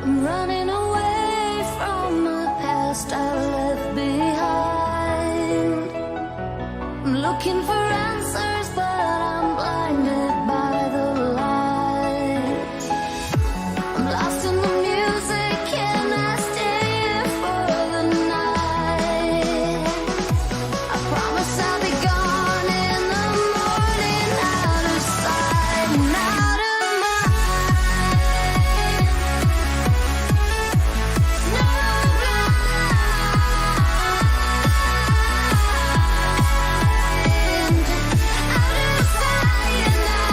I'm running away from the past I left behind. I'm looking for answers, but I'm blinded by the light. I'm lost in the music, can I stay here for the night? I promise I'll be gone in the morning, out of sight and out of mind. No blind, out of sight and out of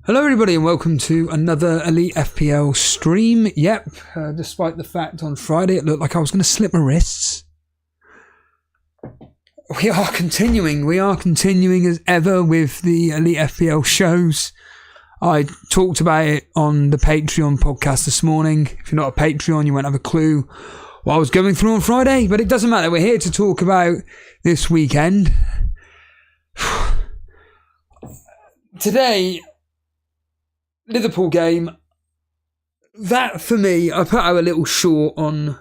Hello everybody and welcome to another Elite FPL stream. Yep, despite the fact on Friday it looked like I was going to slip my wrists. We are continuing as ever with the Elite FPL shows. I talked about it on the Patreon podcast this morning. If you're not a Patreon, you won't have a clue what I was going through on Friday, but it doesn't matter. We're here to talk about this weekend. Today, Liverpool game, that for me, I put out a little short on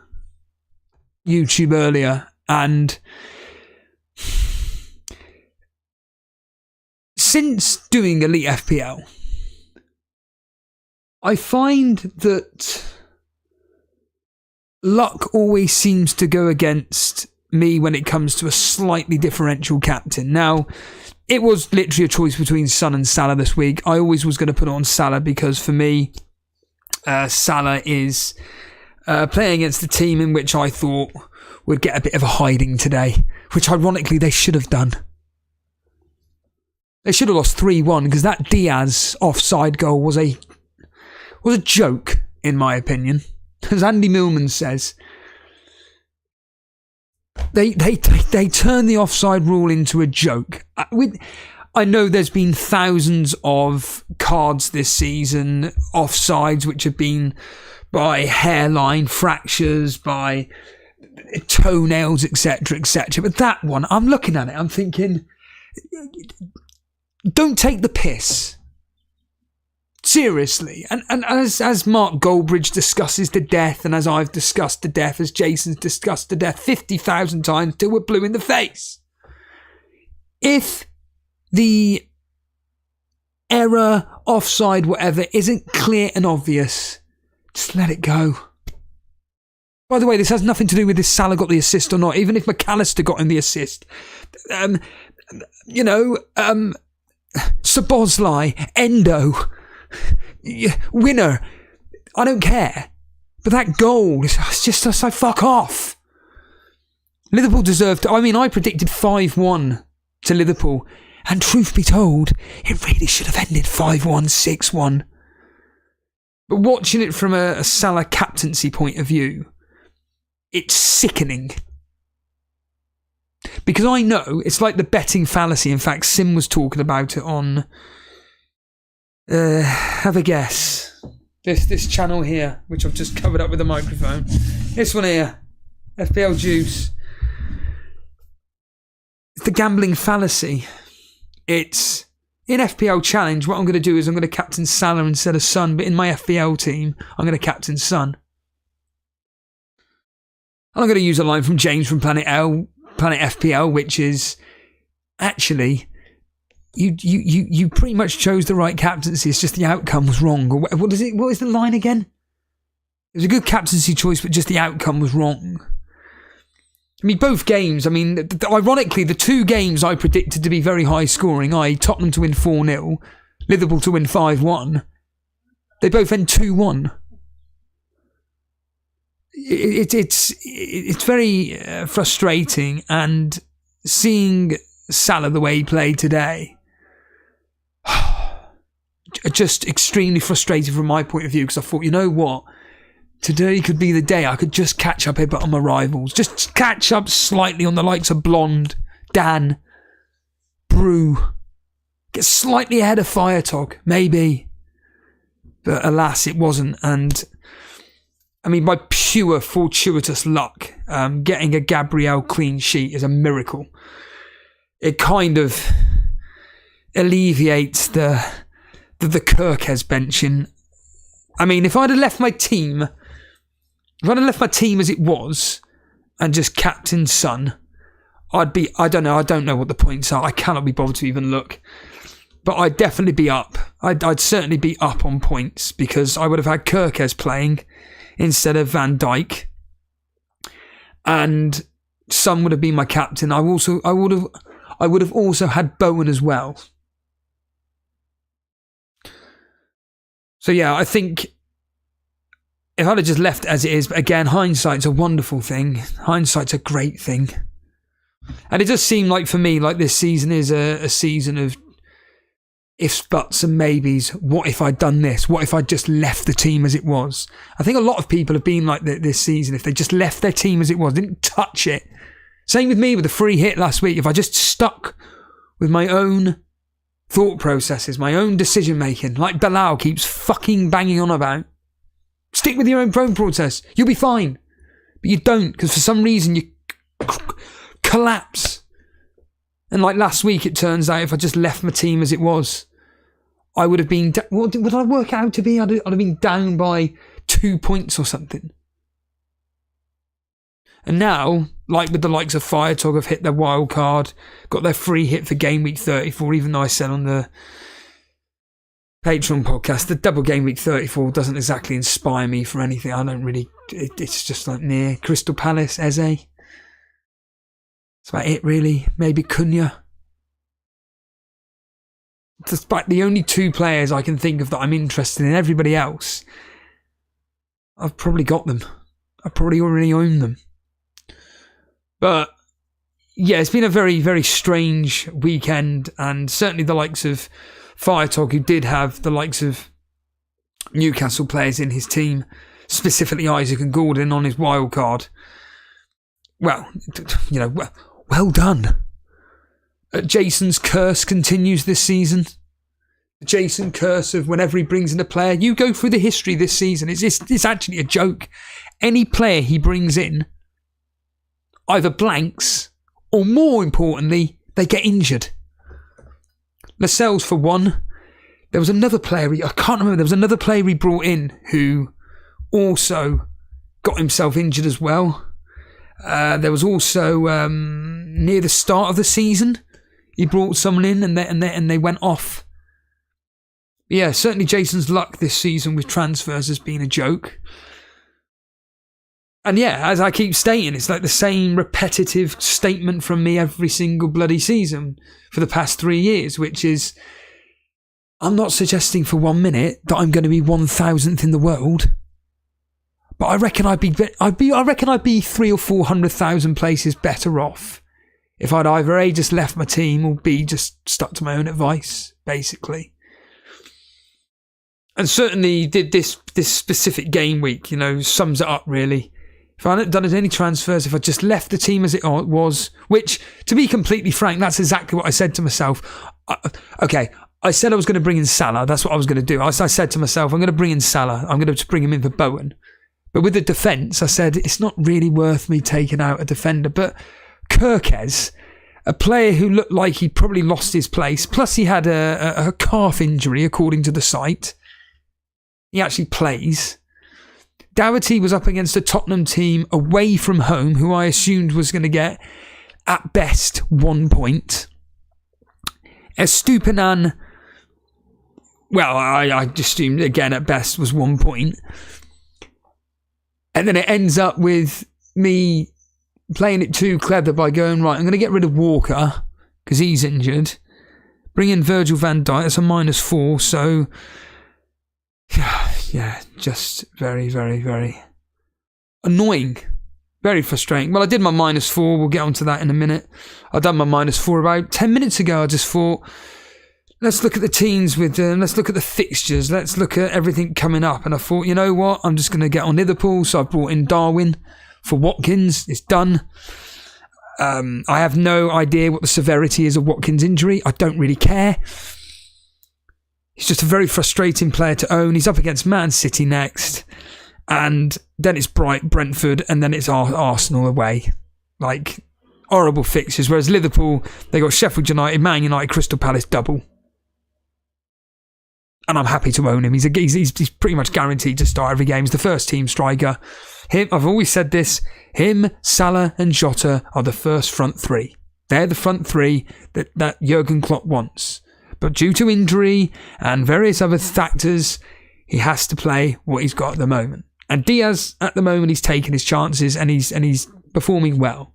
YouTube earlier, and since doing Elite FPL, I find that luck always seems to go against me when it comes to a slightly differential captain. Now, it was literally a choice between Son and Salah this week. I always was going to put it on Salah because for me, Salah is playing against the team in which I thought would get a bit of a hiding today, which ironically they should have done. They should have lost 3-1 because that Diaz offside goal was a joke, in my opinion. As Andy Millman says, They turn the offside rule into a joke. I know there's been thousands of cards this season, offsides, which have been by hairline fractures, by toenails, etc., etc. But that one, I'm looking at it, I'm thinking, don't take the piss. Seriously. And as Mark Goldbridge discusses to death, and as I've discussed to death, as Jason's discussed to death 50,000 times till we're blue in the face. If the error, offside, whatever, isn't clear and obvious, just let it go. By the way, this has nothing to do with if Salah got the assist or not, even if McAllister got him the assist. Szoboszlai, Endo, winner, I don't care. But that goal, it's just like, fuck off. Liverpool deserved, I predicted 5-1 to Liverpool. And truth be told, it really should have ended 5-1, 6-1. But watching it from a Salah captaincy point of view, it's sickening. Because I know, it's like the betting fallacy. In fact, Sim was talking about it on, have a guess. This channel here, which I've just covered up with a microphone. This one here, FPL Juice. It's the gambling fallacy. It's in FPL Challenge. What I'm going to do is I'm going to captain Salah instead of Son, but in my FPL team, I'm going to captain Son. And I'm going to use a line from James from Planet FPL, which is actually you pretty much chose the right captaincy. It's just the outcome was wrong. Or what is it? What is the line again? It was a good captaincy choice, but just the outcome was wrong. Both games, ironically, the two games I predicted to be very high scoring, i.e. Tottenham to win 4-0, Liverpool to win 5-1, they both end 2-1. It's very frustrating, and seeing Salah the way he played today, just extremely frustrating from my point of view, because I thought, you know what? Today could be the day I could just catch up a bit on my rivals. Just catch up slightly on the likes of Blonde, Dan, Brew. Get slightly ahead of Firetog, maybe. But alas, it wasn't. And, by pure fortuitous luck, getting a Gabriel clean sheet is a miracle. It kind of alleviates the Kirkes benching. If I'd have left my team... If I'd have left my team as it was and just captain Son, I'd be, I don't know what the points are. I cannot be bothered to even look. But I'd definitely be up. I'd certainly be up on points, because I would have had Kirkes playing instead of Van Dijk. And Son would have been my captain. I would have also had Bowen as well. So yeah, I think if I'd have just left it as it is, but again, hindsight's a wonderful thing. Hindsight's a great thing. And it does seem like, for me, like this season is a season of ifs, buts and maybes. What if I'd done this? What if I'd just left the team as it was? I think a lot of people have been like this season. If they just left their team as it was, didn't touch it. Same with me with the free hit last week. If I just stuck with my own thought processes, my own decision making, like Bilal keeps fucking banging on about. Stick with your own process. You'll be fine. But you don't, because for some reason you collapse. And like last week, it turns out if I just left my team as it was, I would have been... What would I work out to be? I'd have been down by 2 points or something. And now, like with the likes of Firetog, have hit their wild card, got their free hit for Game Week 34, even though I said on the Patreon podcast, the double Game Week 34 doesn't exactly inspire me for anything. I don't really... It's just like near Crystal Palace, Eze. That's about it, really. Maybe Cunha. Despite the only two players I can think of that I'm interested in, everybody else, I've probably got them. I probably already own them. But yeah, it's been a very, very strange weekend, and certainly the likes of Firetog, who did have the likes of Newcastle players in his team, specifically Isaac and Gordon on his wild card, well, well done. Jason's curse continues this season. The Jason curse of whenever he brings in a player, you go through the history this season. It's actually a joke. Any player he brings in either blanks or, more importantly, they get injured. Lascelles for one. There was another player, I can't remember, there was another player he brought in who also got himself injured as well. There was also, near the start of the season, he brought someone in and they went off. Yeah, certainly Jason's luck this season with transfers has been a joke. And yeah, as I keep stating, it's like the same repetitive statement from me every single bloody season for the past 3 years, which is, I'm not suggesting for 1 minute that I'm going to be 1,000th in the world, but I reckon I'd be 300,000 or 400,000 places better off if I'd either A, just left my team, or B, just stuck to my own advice, basically. And certainly did this specific game week, sums it up really. If I hadn't done any transfers, if I just left the team as it was, which, to be completely frank, that's exactly what I said to myself. I said I was going to bring in Salah. That's what I was going to do. I said to myself, I'm going to bring in Salah. I'm going to bring him in for Bowen. But with the defence, I said, it's not really worth me taking out a defender. But Kirkes, a player who looked like he probably lost his place, plus he had a calf injury, according to the site. He actually plays. Doherty was up against a Tottenham team away from home, who I assumed was going to get, at best, 1 point. Estupinan, well, I assumed, again, at best, was 1 point. And then it ends up with me playing it too clever by going, right, I'm going to get rid of Walker, because he's injured. Bring in Virgil van Dijk, that's a -4, so... yeah, just very, very, very annoying. Very frustrating. Well, I did my -4. We'll get onto that in a minute. I've done my -4 about 10 minutes ago. I just thought, let's look at the teams with them. Let's look at the fixtures. Let's look at everything coming up. And I thought, you know what? I'm just going to get on Liverpool. So I brought in Darwin for Watkins. It's done. I have no idea what the severity is of Watkins' injury. I don't really care. He's just a very frustrating player to own. He's up against Man City next. And then it's Brentford, and then it's Arsenal away. Like, horrible fixtures. Whereas Liverpool, they got Sheffield United, Man United, Crystal Palace double. And I'm happy to own him. He's pretty much guaranteed to start every game. He's the first team striker. I've always said this. Him, Salah and Jota are the first front three. They're the front three that Jurgen Klopp wants. But due to injury and various other factors, he has to play what he's got at the moment. And Diaz, at the moment, he's taking his chances and he's performing well.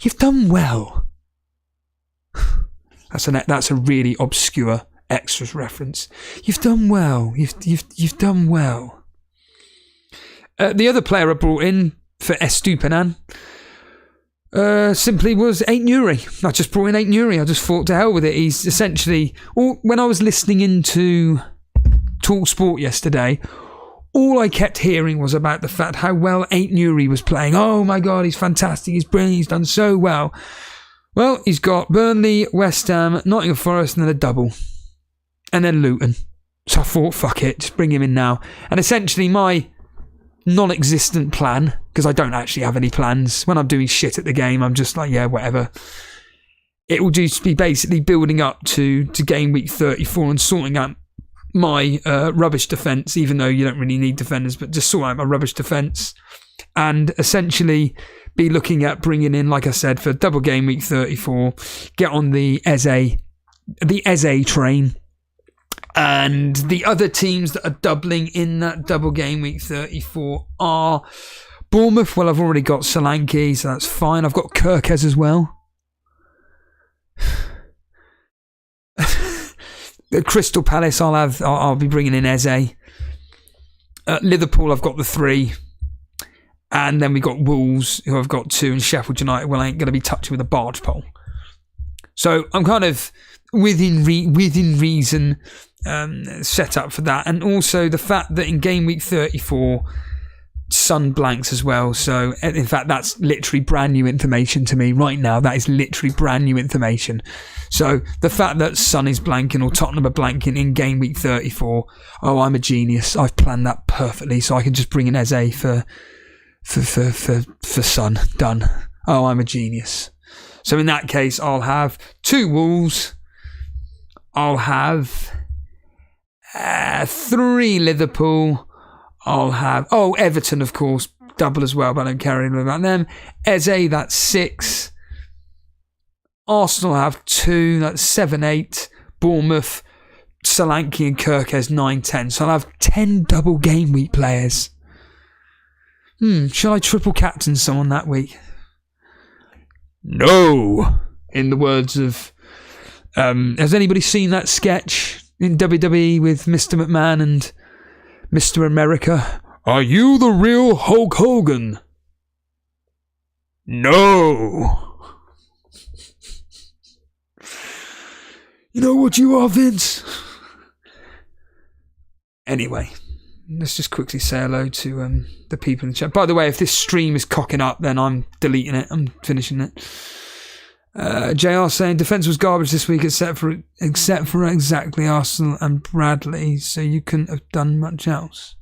You've done well. That's a really obscure extras reference. You've done well. You've done well. The other player I brought in for Estupinan simply was Ait-Nouri. I just brought in Ait-Nouri. I just thought, to hell with it. He's essentially... when I was listening into TalkSport yesterday, all I kept hearing was about the fact how well Ait-Nouri was playing. Oh my God, he's fantastic. He's brilliant. He's done so well. Well, he's got Burnley, West Ham, Nottingham Forest, and then a double. And then Luton. So I thought, fuck it, just bring him in now. And essentially my non-existent plan, because I don't actually have any plans. When I'm doing shit at the game, I'm just like, yeah, whatever. It will just be basically building up to game week 34 and sorting out my rubbish defence, even though you don't really need defenders, but just sort out my rubbish defence. And essentially be looking at bringing in, like I said, for double game week 34, get on the Eze train. And the other teams that are doubling in that double game week 34 are Bournemouth. Well, I've already got Solanke, so that's fine. I've got Kirkes as well. The Crystal Palace, I'll be bringing in Eze. Liverpool, I've got the 3. And then we got Wolves, who I've got 2, and Sheffield United, well, I ain't going to be touching with a barge pole. So I'm kind of within reason set up for that. And also the fact that in game week 34, Son blanks as well. So, in fact, that's literally brand new information to me right now. That is literally brand new information. So, the fact that Son is blanking or Tottenham are blanking in game week 34, oh, I'm a genius. I've planned that perfectly. So, I can just bring in Eze for Son. Done. Oh, I'm a genius. So, in that case, I'll have 2 Wolves. I'll have 3 Liverpool. I'll have, Everton, of course, double as well, but I don't care anything about them. Eze, that's 6. Arsenal have 2, that's 7, 8. Bournemouth, Solanke and Kirkes, 9, 10. So I'll have 10 double game week players. Shall I triple captain someone that week? No! In the words of, has anybody seen that sketch in WWE with Mr. McMahon and Mr. America? Are you the real Hulk Hogan? No. You know what you are, Vince? Anyway, let's just quickly say hello to the people in the chat. By the way, if this stream is cocking up, then I'm deleting it. I'm finishing it. JR saying defence was garbage this week except for exactly Arsenal and Bradley, so you couldn't have done much else.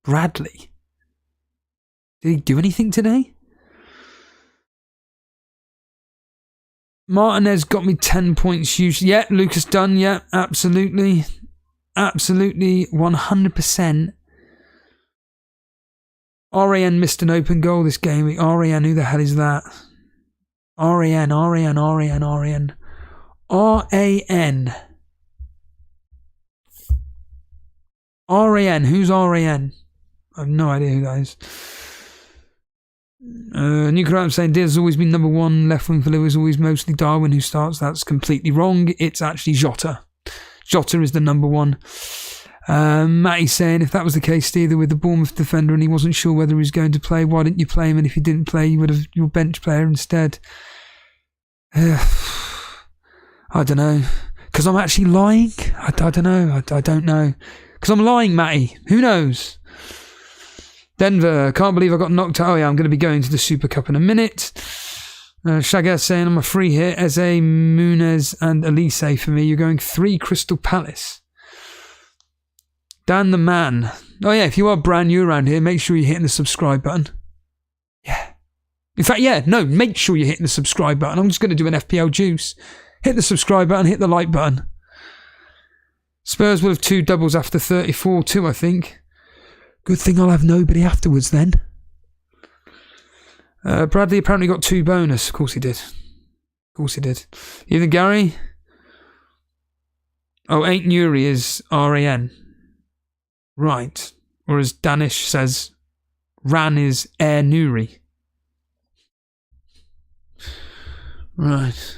Bradley? Did he do anything today? Martinez got me 10 points usually. Yeah, Lucas Dunn, yeah, absolutely. Absolutely, 100%. RAN missed an open goal this game week. RAN, who the hell is that? RAN. Who's RAN? I have no idea who that is. New Crowd saying Diaz has always been number 1. Left wing for Liverpool is always mostly Darwin who starts. That's completely wrong. It's actually Jota. Jota is the number 1. Matty saying if that was the case, Steele with the Bournemouth defender and he wasn't sure whether he was going to play, why didn't you play him? And if he didn't play, you would have your bench player instead. I don't know. Because I'm actually lying? I don't know. I don't know. Because I'm lying, Matty. Who knows? Denver, can't believe I got knocked out. Oh yeah, I'm going to be going to the Super Cup in a minute. Shagger saying I'm a free hit. Eze, Munez and Elise for me. You're going 3 Crystal Palace. Dan the man. Oh yeah, if you are brand new around here, make sure you're hitting the subscribe button. Yeah. In fact, yeah, no, make sure you're hitting the subscribe button. I'm just going to do an FPL juice. Hit the subscribe button, hit the like button. Spurs will have 2 doubles after 34 too, I think. Good thing I'll have nobody afterwards then. Bradley apparently got 2 bonus. Of course he did. Either Gary? Oh, Ain't Nuri is RAN. Right. Or as Danish says, Ran is Air Nuri. Right.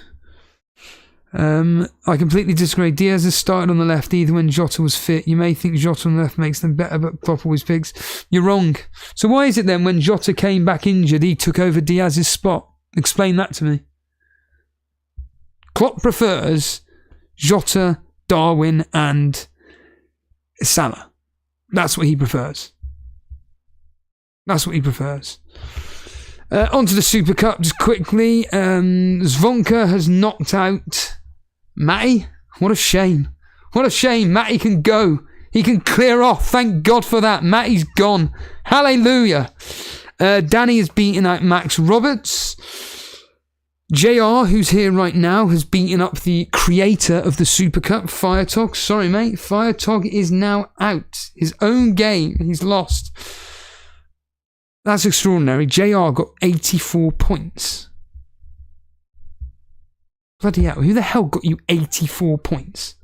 I completely disagree. Diaz has started on the left either when Jota was fit. You may think Jota on the left makes them better, but Klopp always picks. You're wrong. So why is it then when Jota came back injured, he took over Diaz's spot? Explain that to me. Klopp prefers Jota, Darwin and Salah. That's what he prefers. On to the Super Cup just quickly. Zvonka has knocked out Matty. What a shame. Matty can go. He can clear off. Thank God for that. Matty's gone. Hallelujah. Danny has beaten out Max Roberts. JR, who's here right now, has beaten up the creator of the Super Cup, Firetog. Sorry, mate. Firetog is now out. His own game. He's lost. That's extraordinary. JR got 84 points. Bloody hell. Who the hell got you 84 points?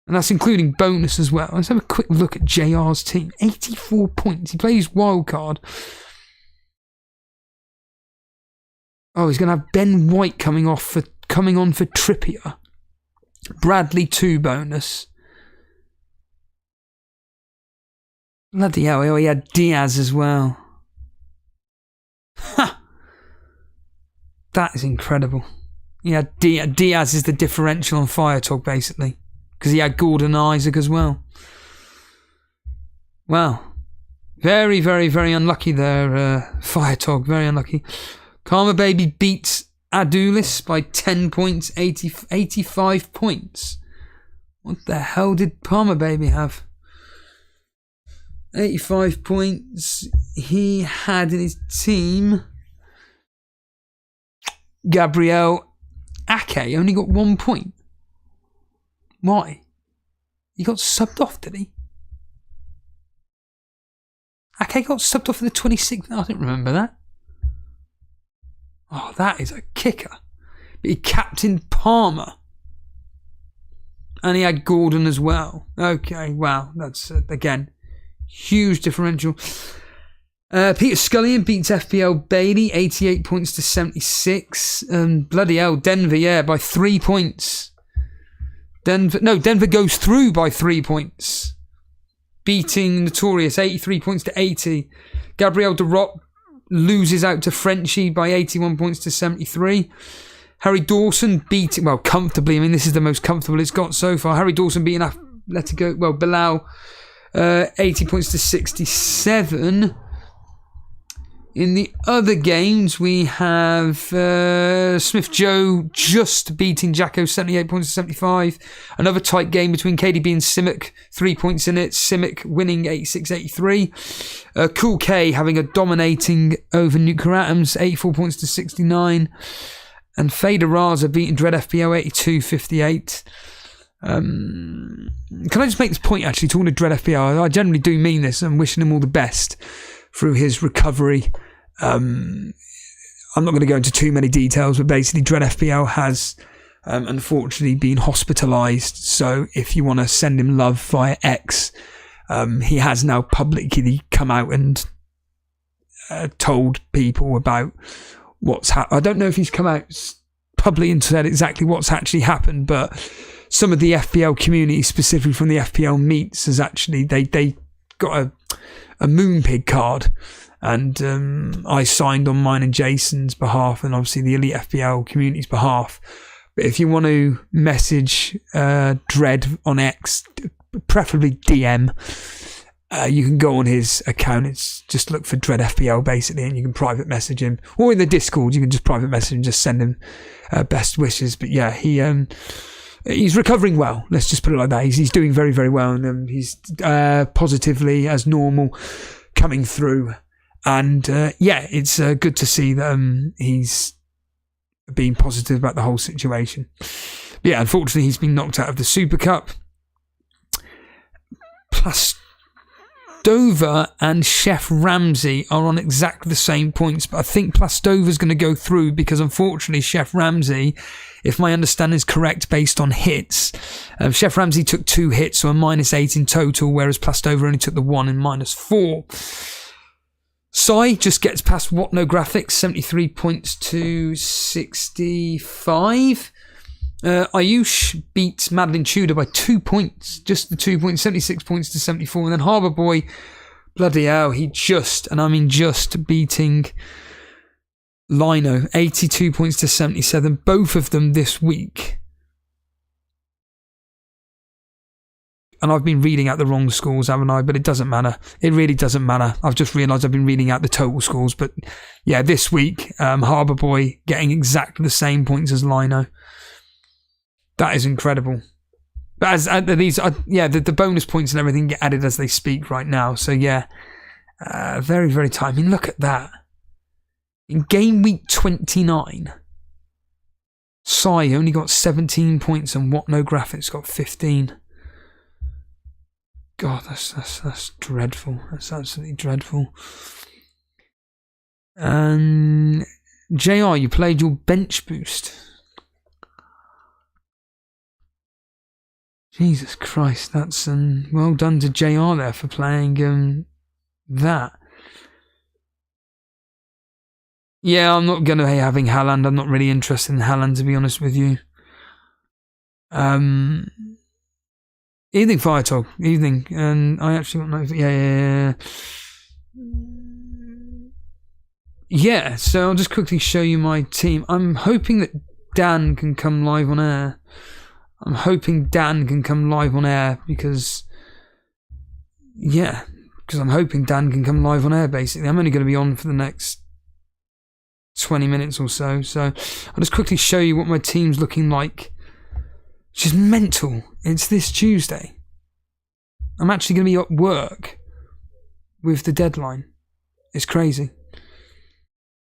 And that's including bonus as well. Let's have a quick look at JR's team. 84 points. He plays wildcard. Oh, he's going to have Ben White coming on for Trippier. Bradley 2 bonus. Bloody hell. Oh, he had Diaz as well. Ha! That is incredible. Yeah, Diaz is the differential on Firetalk, basically. Because he had Gordon and Isaac as well. Wow. Very, very, very unlucky there, Firetog. Very unlucky. Karma Baby beats Adulis by 10 points, 85 points. What the hell did Karma Baby have? 85 points. He had in his team Gabriel Ake. Only got 1 point. Why? He got subbed off, did he? Ake got subbed off in the 26th. I didn't remember that. Oh, that is a kicker. But he captained Palmer. And he had Gordon as well. Okay, wow. That's, again, huge differential. Peter Scullion beats FPL Bailey, 88 points to 76. Bloody hell, Denver, yeah, by 3 points. Denver goes through by 3 points. Beating Notorious, 83 points to 80. Gabriel Derot loses out to Frenchie by 81 points to 73. Harry Dawson beating, well, comfortably. I mean, this is the most comfortable it's got so far. Harry Dawson beating Bilal, 80 points to 67. In the other games, we have Smith Joe just beating Jacko, 78 points to 75. Another tight game between KDB and Simic, 3 points in it. Simic winning 86-83. Cool K having a dominating over Nuclear Atoms, 84 points to 69. And Fader Raza beating Dread FPL, 82-58. Can I just make this point, actually, talking to Dread FPL? I generally do mean this. I'm wishing him all the best through his recovery. I'm not going to go into too many details, but basically Dread FPL has unfortunately been hospitalised. So if you want to send him love via X, he has now publicly come out and told people about what's happened. I don't know if he's come out publicly and said exactly what's actually happened, but some of the FPL community, specifically from the FPL meets, has actually they got a Moonpig card, and I signed on mine and Jason's behalf, and obviously the Elite FPL community's behalf. But if you want to message Dread on X, preferably DM, you can go on his account. It's just look for Dread FPL basically, and you can private message him, or in the Discord you can just private message him, just send him best wishes. But yeah, he's recovering well. Let's just put it like that. He's doing very, very well, and he's positively as normal coming through. And yeah, it's good to see that he's being positive about the whole situation. But yeah, unfortunately, he's been knocked out of the Super Cup. Plastova and Chef Ramsey are on exactly the same points, but I think Plastova's going to go through because unfortunately, Chef Ramsey, if my understanding is correct based on hits, Chef Ramsey took 2 hits, so a -8 in total, whereas Plastova only took the 1 and -4. Sai just gets past What No Graphics, 73 points to 65. Ayush beats Madeline Tudor by 2 points, just the 2 points, 76 points to 74. And then Harbour Boy, bloody hell, he just beating Lino, 82 points to 77, both of them this week. And I've been reading out the wrong scores, haven't I? But it doesn't matter. It really doesn't matter. I've just realised I've been reading out the total scores. But yeah, this week, Harbour Boy getting exactly the same points as Lino. That is incredible. But as the bonus points and everything get added as they speak right now. So yeah, very, very tight. I mean, look at that. In game week 29, Sai only got 17 points and What No Graphics got 15. God, that's dreadful. That's absolutely dreadful. And JR, you played your bench boost. Jesus Christ, that's well done to JR there for playing that. Yeah, I'm not going to be having Haaland. I'm not really interested in Haaland, to be honest with you. Evening, Fire Talk. Evening. And I actually want to know. Yeah. Yeah, so I'll just quickly show you my team. I'm hoping that Dan can come live on air. because, yeah, because I'm hoping Dan can come live on air, basically. I'm only going to be on for the next 20 minutes or so. So I'll just quickly show you what my team's looking like. Which is mental. It's this Tuesday. I'm actually going to be at work with the deadline. It's crazy.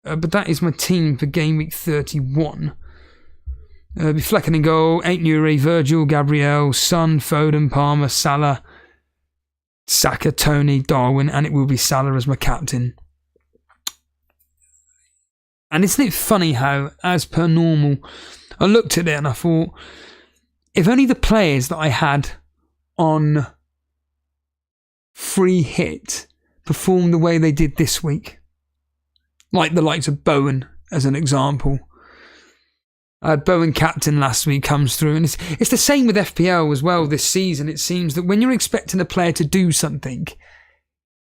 But that is my team for game week 31. Be Flecken in goal, 8 Nuri, Virgil, Gabriel, Son, Foden, Palmer, Salah, Saka, Tony, Darwin, and it will be Salah as my captain. And isn't it funny how, as per normal, I looked at it and I thought, if only the players that I had on free hit performed the way they did this week. Like the likes of Bowen, as an example. Bowen captain last week comes through, and it's the same with FPL as well this season. It seems that when you're expecting a player to do something,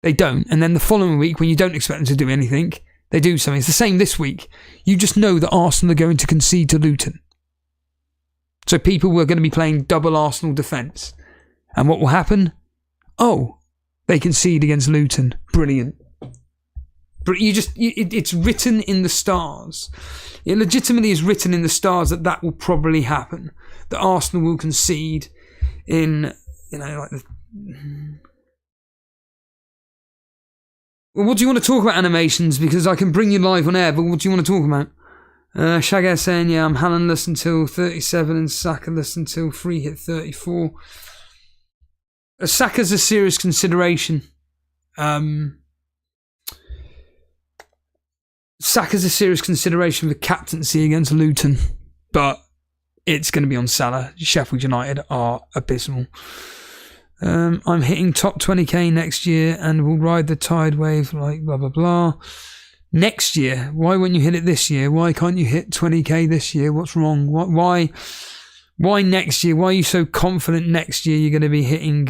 they don't. And then the following week, when you don't expect them to do anything, they do something. It's the same this week. You just know that Arsenal are going to concede to Luton. So people were going to be playing double Arsenal defence. And what will happen? Oh, they concede against Luton. Brilliant. But it's written in the stars. It legitimately is written in the stars that will probably happen. That Arsenal will concede in, like the... Well, what do you want to talk about, animations? Because I can bring you live on air, but what do you want to talk about? Shagger saying, yeah, I'm Haaland-less until 37 and Saka-less until free hit 34. Saka's a serious consideration. Saka's a serious consideration for captaincy against Luton, but it's going to be on Salah. Sheffield United are abysmal. I'm hitting top 20k next year and will ride the tide wave like blah, blah, blah. Next year? Why won't you hit it this year? Why can't you hit 20k this year? What's wrong? Why next year? Why are you so confident next year you're going to be hitting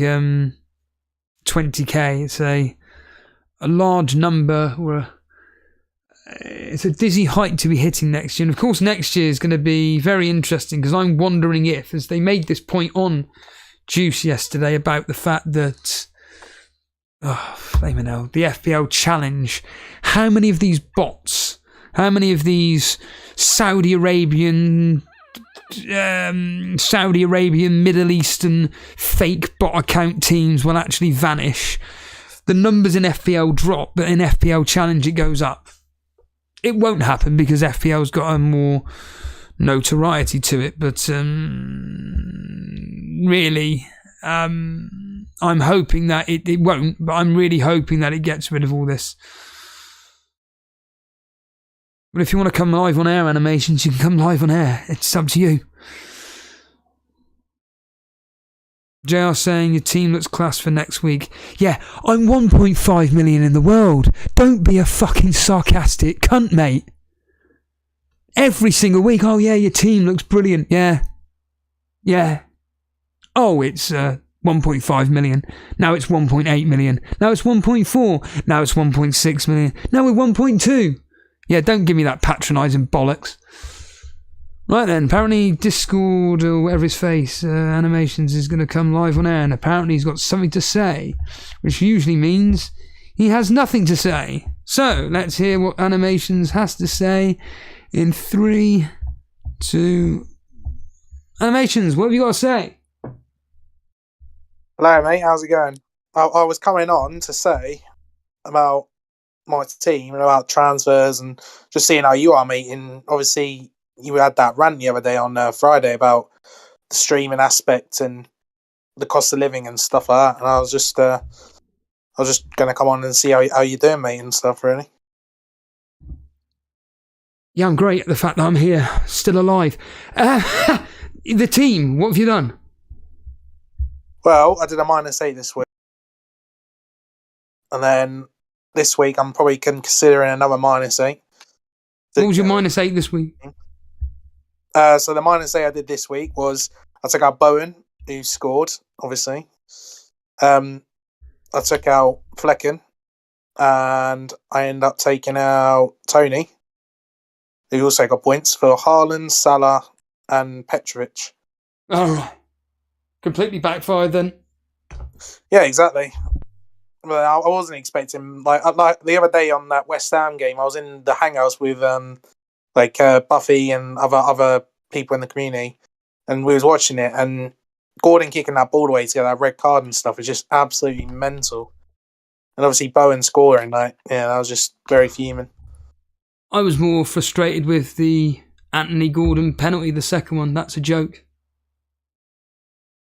20k? It's a large number, or it's a dizzy height to be hitting next year. And of course next year is going to be very interesting, because I'm wondering if, as they made this point on Juice yesterday about the fact that flaming hell, the FPL challenge, how many of these bots, how many of these Saudi Arabian, Middle Eastern fake bot account teams will actually vanish? The numbers in FPL drop, but in FPL challenge it goes up. It won't happen because FPL's got a more notoriety to it, but really, I'm hoping that it won't, but I'm really hoping that it gets rid of all this. But if you want to come live on air, animations, you can come live on air. It's up to you. JR saying your team looks class for next week. Yeah, I'm 1.5 million in the world. Don't be a fucking sarcastic cunt, mate. Every single week, oh yeah, your team looks brilliant. Yeah. Oh, it's 1.5 million. Now it's 1.8 million. Now it's 1.4. Now it's 1.6 million. Now we're 1.2. Yeah, don't give me that patronising bollocks. Right then, apparently Discord, or whatever his face, animations, is going to come live on air, and apparently he's got something to say, which usually means he has nothing to say. So, let's hear what animations has to say in 3, 2... Animations, what have you got to say? Hello, mate. How's it going? I was coming on to say about my team and about transfers and just seeing how you are, mate. And obviously, you had that rant the other day on Friday about the streaming aspect and the cost of living and stuff like that. And I was just going to come on and see how you're doing, mate, and stuff, really. Yeah, I'm great at the fact that I'm here, still alive. The team, what have you done? Well, I did a -8 this week. And then this week, I'm probably considering another -8. What was your -8 this week? So the -8 I did this week was I took out Bowen, who scored, obviously. I took out Flecken, and I ended up taking out Tony, who also got points for Haaland, Salah, and Petrovic. Oh, completely backfired then. Yeah, exactly. Well, I wasn't expecting like the other day on that West Ham game. I was in the hangouts with Buffy and other people in the community, and we was watching it. And Gordon kicking that ball away to get that red card and stuff is just absolutely mental. And obviously Bowen scoring, that was just very fuming. I was more frustrated with the Anthony Gordon penalty, the second one. That's a joke.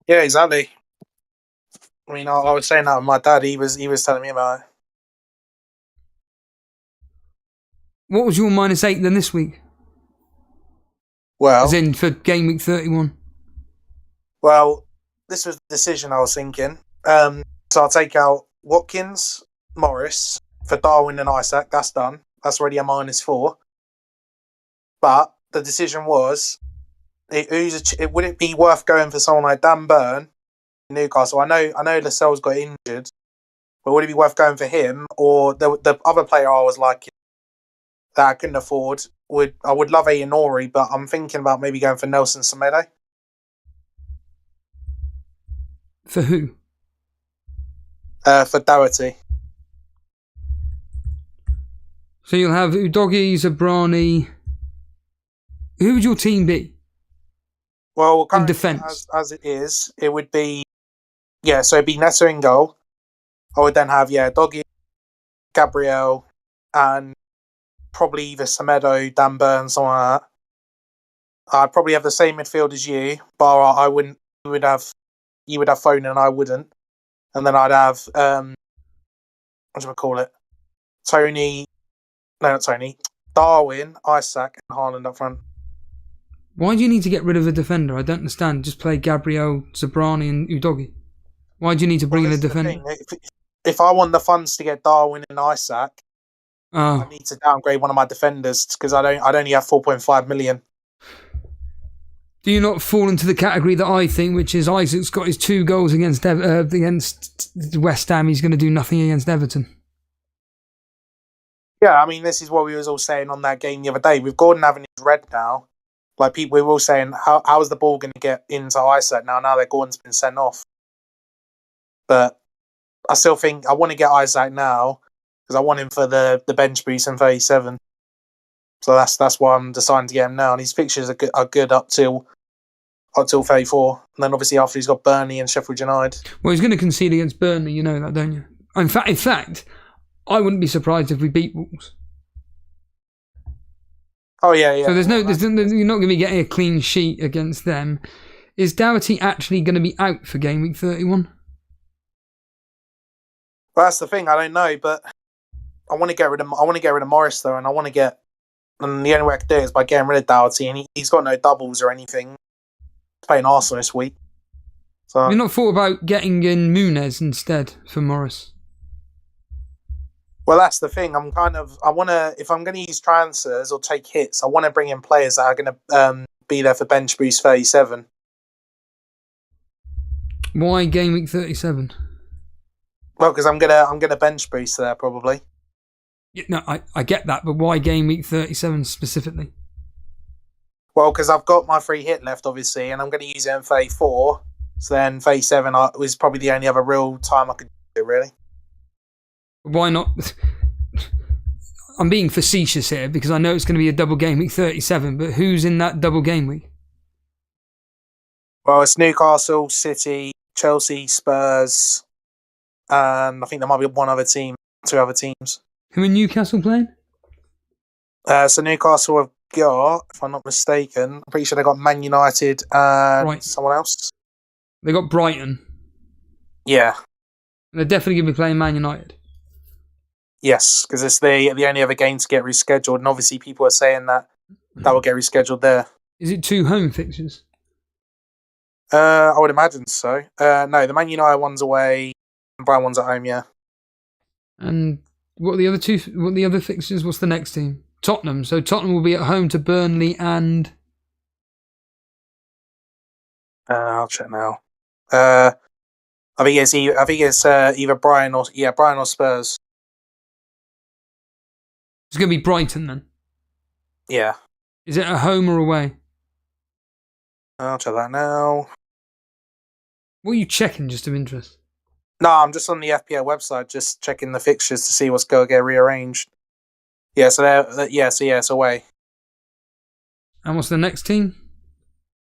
Yeah, exactly. I mean, I was saying that with my dad. He was telling me about it. What was your -8 then this week? Well, as in for game week 31. Well, this was the decision I was thinking. So I'll take out Watkins, Morris for Darwin and Isaac. That's done. That's already a -4. But the decision was, would it be worth going for someone like Dan Burn in Newcastle? I know Lascelles got injured, but would it be worth going for him or the other player I was liking that I couldn't afford? I would love Ayanori, but I'm thinking about maybe going for Nelson Semedo. For who? For Doherty. So you'll have Udogie, Zabrani. Who would your team be? Well, in defence, as it is, it would be so it'd be Neto in goal. I would then have Doggy, Gabriel, and probably either Semedo, Dan Burn, something like that. I'd probably have the same midfield as you, but I wouldn't. You would have Foden and I wouldn't, and then I'd have what do I call it? Darwin, Isaac, and Haaland up front. Why do you need to get rid of a defender? I don't understand. Just play Gabriel, Zabrani, and Udogie. Why do you need to bring in a defender? If I want the funds to get Darwin and Isaac, I need to downgrade one of my defenders because I'd only have 4.5 million. Do you not fall into the category that I think, which is Isaac's got his 2 goals against West Ham. He's going to do nothing against Everton. Yeah, I mean, this is what we was all saying on that game the other day. With Gordon having his red now, like people, we were all saying, how is the ball going to get into Isaac now that Gordon's been sent off? But I still think I want to get Isaac now because I want him for the bench boost in 37. So that's why I'm deciding to get him now. And his fixtures are good up till 34. And then obviously after he's got Burnley and Sheffield United. Well, he's going to concede against Burnley, you know that, don't you? In fact, I wouldn't be surprised if we beat Wolves. Oh yeah. So you're not going to be getting a clean sheet against them. Is Doherty actually going to be out for game week 31? Well, that's the thing. I don't know, but I want to get rid of Morris though, and the only way I can do it is by getting rid of Doherty, and he's got no doubles or anything. He's playing Arsenal this week. So you're not thought about getting in Muniz instead for Morris? Well, that's the thing. If I'm going to use transfers or take hits, I want to bring in players that are going to be there for bench boost 37. Why game week 37? Well, because I'm gonna bench boost there probably. Yeah, no, I get that, but why game week 37 specifically? Well, because I've got my free hit left, obviously, and I'm going to use it in 34. So then 37 was probably the only other real time I could do it, really. Why not? I'm being facetious here because I know it's going to be a double game week 37, but who's in that double game week? Well, it's Newcastle, City, Chelsea, Spurs, and I think there might be two other teams. Who are Newcastle playing? So Newcastle have got, if I'm not mistaken, I'm pretty sure they got Man United and someone else. They got Brighton. Yeah. They're definitely going to be playing Man United. Yes, because it's the only other game to get rescheduled, and obviously people are saying that will get rescheduled there. Is it 2 home fixtures? I would imagine so. No, the Man United one's away, and Brighton one's at home. Yeah. And what are the other two? What are the other fixtures? What's the next team? Tottenham. So Tottenham will be at home to Burnley and. I'll check now. I think it's either Brighton or Spurs. It's going to be Brighton then. Yeah. Is it at home or away? I'll check that now. What are you checking, just of interest? No, I'm just on the FPL website, just checking the fixtures to see what's going to get rearranged. Yeah, so it's away. And what's the next team?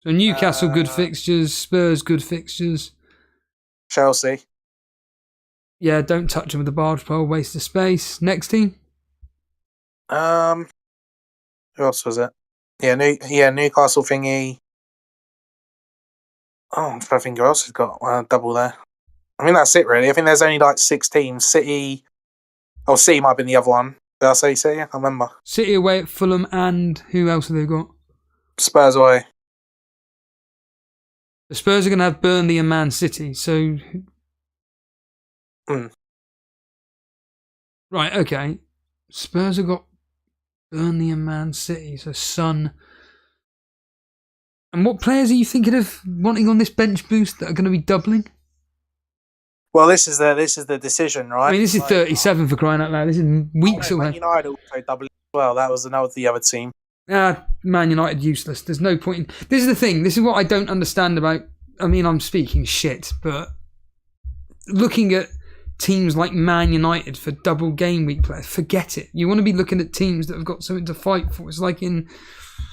So Newcastle, good fixtures. Spurs, good fixtures. Chelsea. Yeah, don't touch them with the barge pole, waste of space. Next team? Who else was it? Yeah, Newcastle thingy. Oh, I'm trying to think who else has got a double there. I think that's it, really. I think there's only like 6 teams. City might have been the other one. Did I say City? I can't remember. City away at Fulham, and who else have they got? Spurs away. The Spurs are going to have Burnley and Man City, so... Right, okay. Spurs have got Burnley and Man City, so Son... And what players are you thinking of wanting on this bench boost that are going to be doubling? Well, this is the decision, right? I mean, this is 37 for crying out loud. This is weeks away. Man United also doubling as well. That was the other team. Man United useless. There's no point in... This is the thing. This is what I don't understand about... I mean, I'm speaking shit, but looking at teams like Man United for double game week players, forget it. You want to be looking at teams that have got something to fight for. It's like in...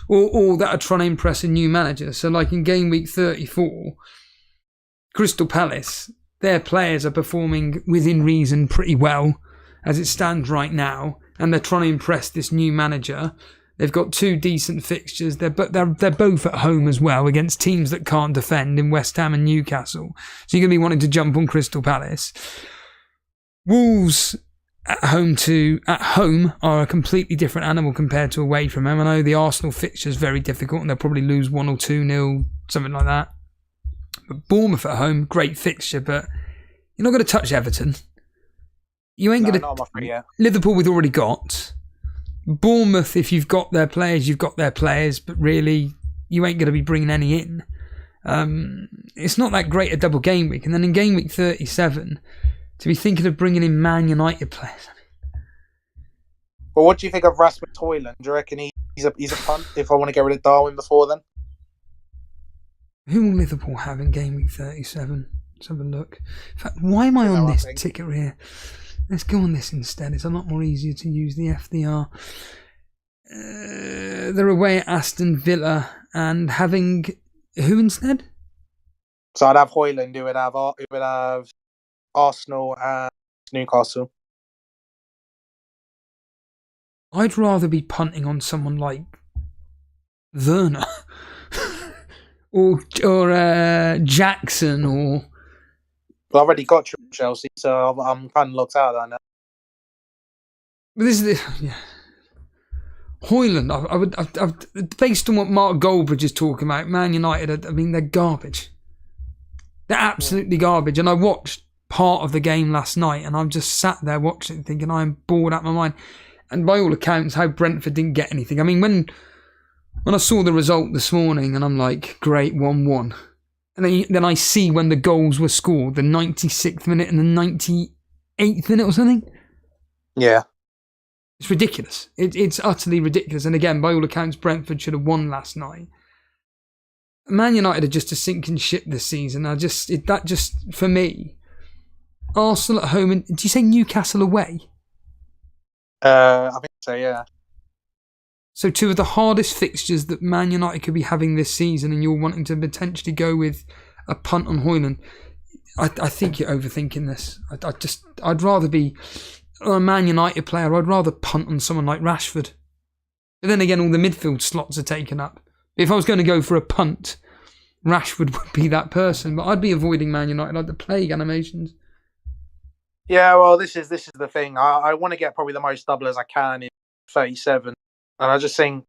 Or that are trying to impress a new manager. So like in game week 34, Crystal Palace, their players are performing within reason pretty well as it stands right now, and they're trying to impress this new manager. They've got 2 decent fixtures. They're both at home as well against teams that can't defend in West Ham and Newcastle. So you're going to be wanting to jump on Crystal Palace. Wolves at home are a completely different animal compared to away from home. I know the Arsenal fixture is very difficult and they'll probably lose 1 or 2-0, something like that. But Bournemouth at home, great fixture, but you're not going to touch Everton. You ain't going to... Liverpool we've already got. Bournemouth, if you've got their players, you've got their players, but really, you ain't going to be bringing any in. It's not that great a double game week. And then in game week 37, to be thinking of bringing in Man United players. Well, what do you think of Rasmus Højlund? Do you reckon he's a punt if I want to get rid of Darwin before then? Who will Liverpool have in game week 37? Let's have a look. In fact, why am I on this ticker here? Let's go on this instead. It's a lot more easier to use the FDR. They're away at Aston Villa and having who instead? So I'd have Højlund. Who would have Arsenal and Newcastle. I'd rather be punting on someone like Werner or Jackson or. Well, I've already got Chelsea, so I'm kind of locked out of that now. But this is Højlund. I've based on what Mark Goldbridge is talking about, Man United. I mean, they're garbage. They're absolutely garbage. And I watched part of the game last night, and I'm just sat there watching it, thinking I'm bored out of my mind. And by all accounts, how Brentford didn't get anything. I mean, when I saw the result this morning, and I'm like, great, 1-1. And then I see when the goals were scored, the 96th minute and the 98th minute or something. Yeah. It's ridiculous. It's utterly ridiculous. And again, by all accounts, Brentford should have won last night. Man United are just a sinking ship this season. For me, Arsenal at home, and did you say Newcastle away? I think so, yeah. So 2 of the hardest fixtures that Man United could be having this season, and you're wanting to potentially go with a punt on Højlund. I think you're overthinking this. I'd rather be a Man United player. I'd rather punt on someone like Rashford. But then again, all the midfield slots are taken up. If I was going to go for a punt, Rashford would be that person. But I'd be avoiding Man United like the plague animations. Yeah, well, this is the thing. I want to get probably the most double as I can in 37. And I just think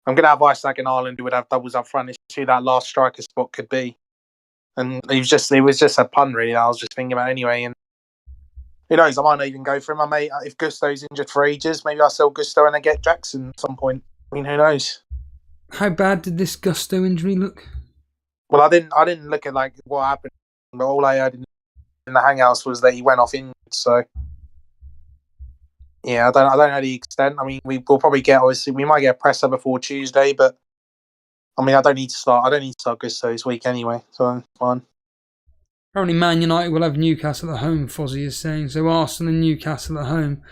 I'm going to have Isaac and Ireland who would have doubles up front. It's who that last striker spot could be. And it was just a pun, really, I was just thinking about anyway. And who knows, I might not even go for him. I may, if Gusto's injured for ages, maybe I'll sell Gusto and I get Jackson at some point. I mean, who knows? How bad did this Gusto injury look? Well, I didn't look at like what happened, but all I heard in the hangouts was that he went off injured. So yeah, I don't know the extent. I mean, we'll probably we might get a presser before Tuesday, but I mean, I don't need to start Gusto this week anyway, so fine. Apparently Man United will have Newcastle at home, Fozzie is saying. So Arsenal and Newcastle at home.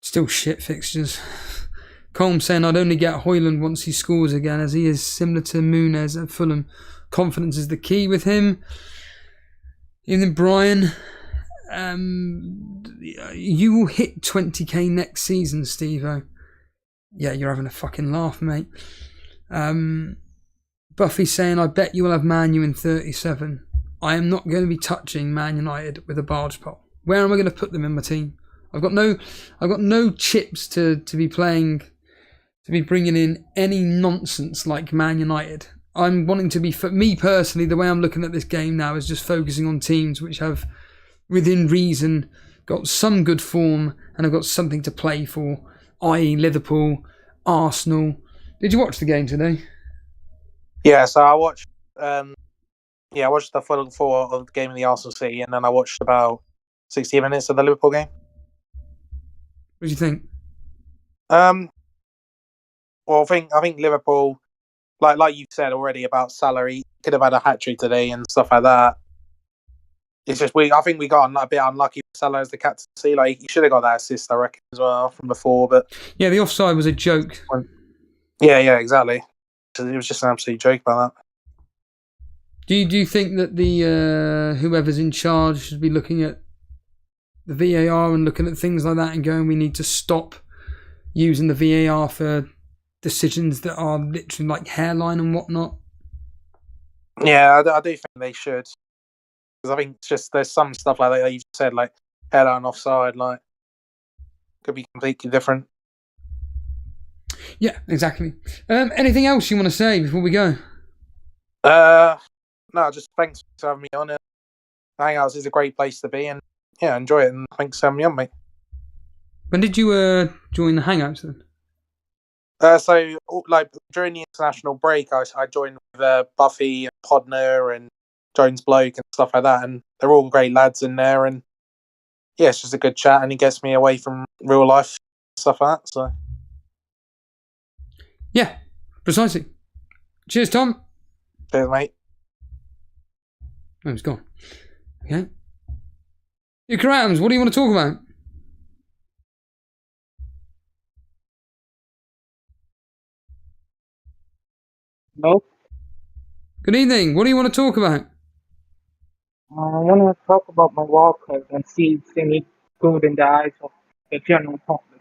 Still shit fixtures. Colm saying I'd only get Højlund once he scores again, as he is similar to Muniz at Fulham. Confidence is the key with him. And then Brian, you will hit 20k next season, Steve-O. Yeah, you're having a fucking laugh, mate. Buffy saying, I bet you will have Man U in 37. I am not going to be touching Man United with a barge pole. Where am I going to put them in my team? I've got no chips to be playing, to be bringing in any nonsense like Man United. I'm wanting to be, for me personally, the way I'm looking at this game now is just focusing on teams which have, within reason, got some good form and have got something to play for, i.e. Liverpool, Arsenal. Did you watch the game today? Yeah, so I watched I watched the full four of the game of the Arsenal City, and then I watched about 60 minutes of the Liverpool game. What do you think? Well, I think Liverpool, like you said already about Salah, he could have had a hat trick today and stuff like that. It's just I think we got a bit unlucky with Salah as the captaincy. Like, he should have got that assist, I reckon, as well from before. But yeah, the offside was a joke. Yeah, exactly. It was just an absolute joke about that. Do you think that the whoever's in charge should be looking at the VAR and looking at things like that and going, we need to stop using the VAR for decisions that are literally like hairline and whatnot? Yeah, I do think they should. Because I think it's just there's some stuff like that you said, like hairline offside, like could be completely different. Yeah, exactly. Anything else you want to say before we go? No, just thanks for having me on. Hangouts is a great place to be, and yeah, enjoy it. And thanks for having me on, mate. When did you join the Hangouts then? So like during the international break, I joined with Buffy and Podner and Jones Bloke and stuff like that, and they're all great lads in there. And yeah, it's just a good chat, and it gets me away from real life stuff like that. So yeah, precisely. Cheers, Tom. cheers, mate. Oh, he's gone. Okay. Ikarams, what do you want to talk about? Hello? Good evening. What do you want to talk about? I want to talk about my walkers and see if it's any good in the eyes of the general public.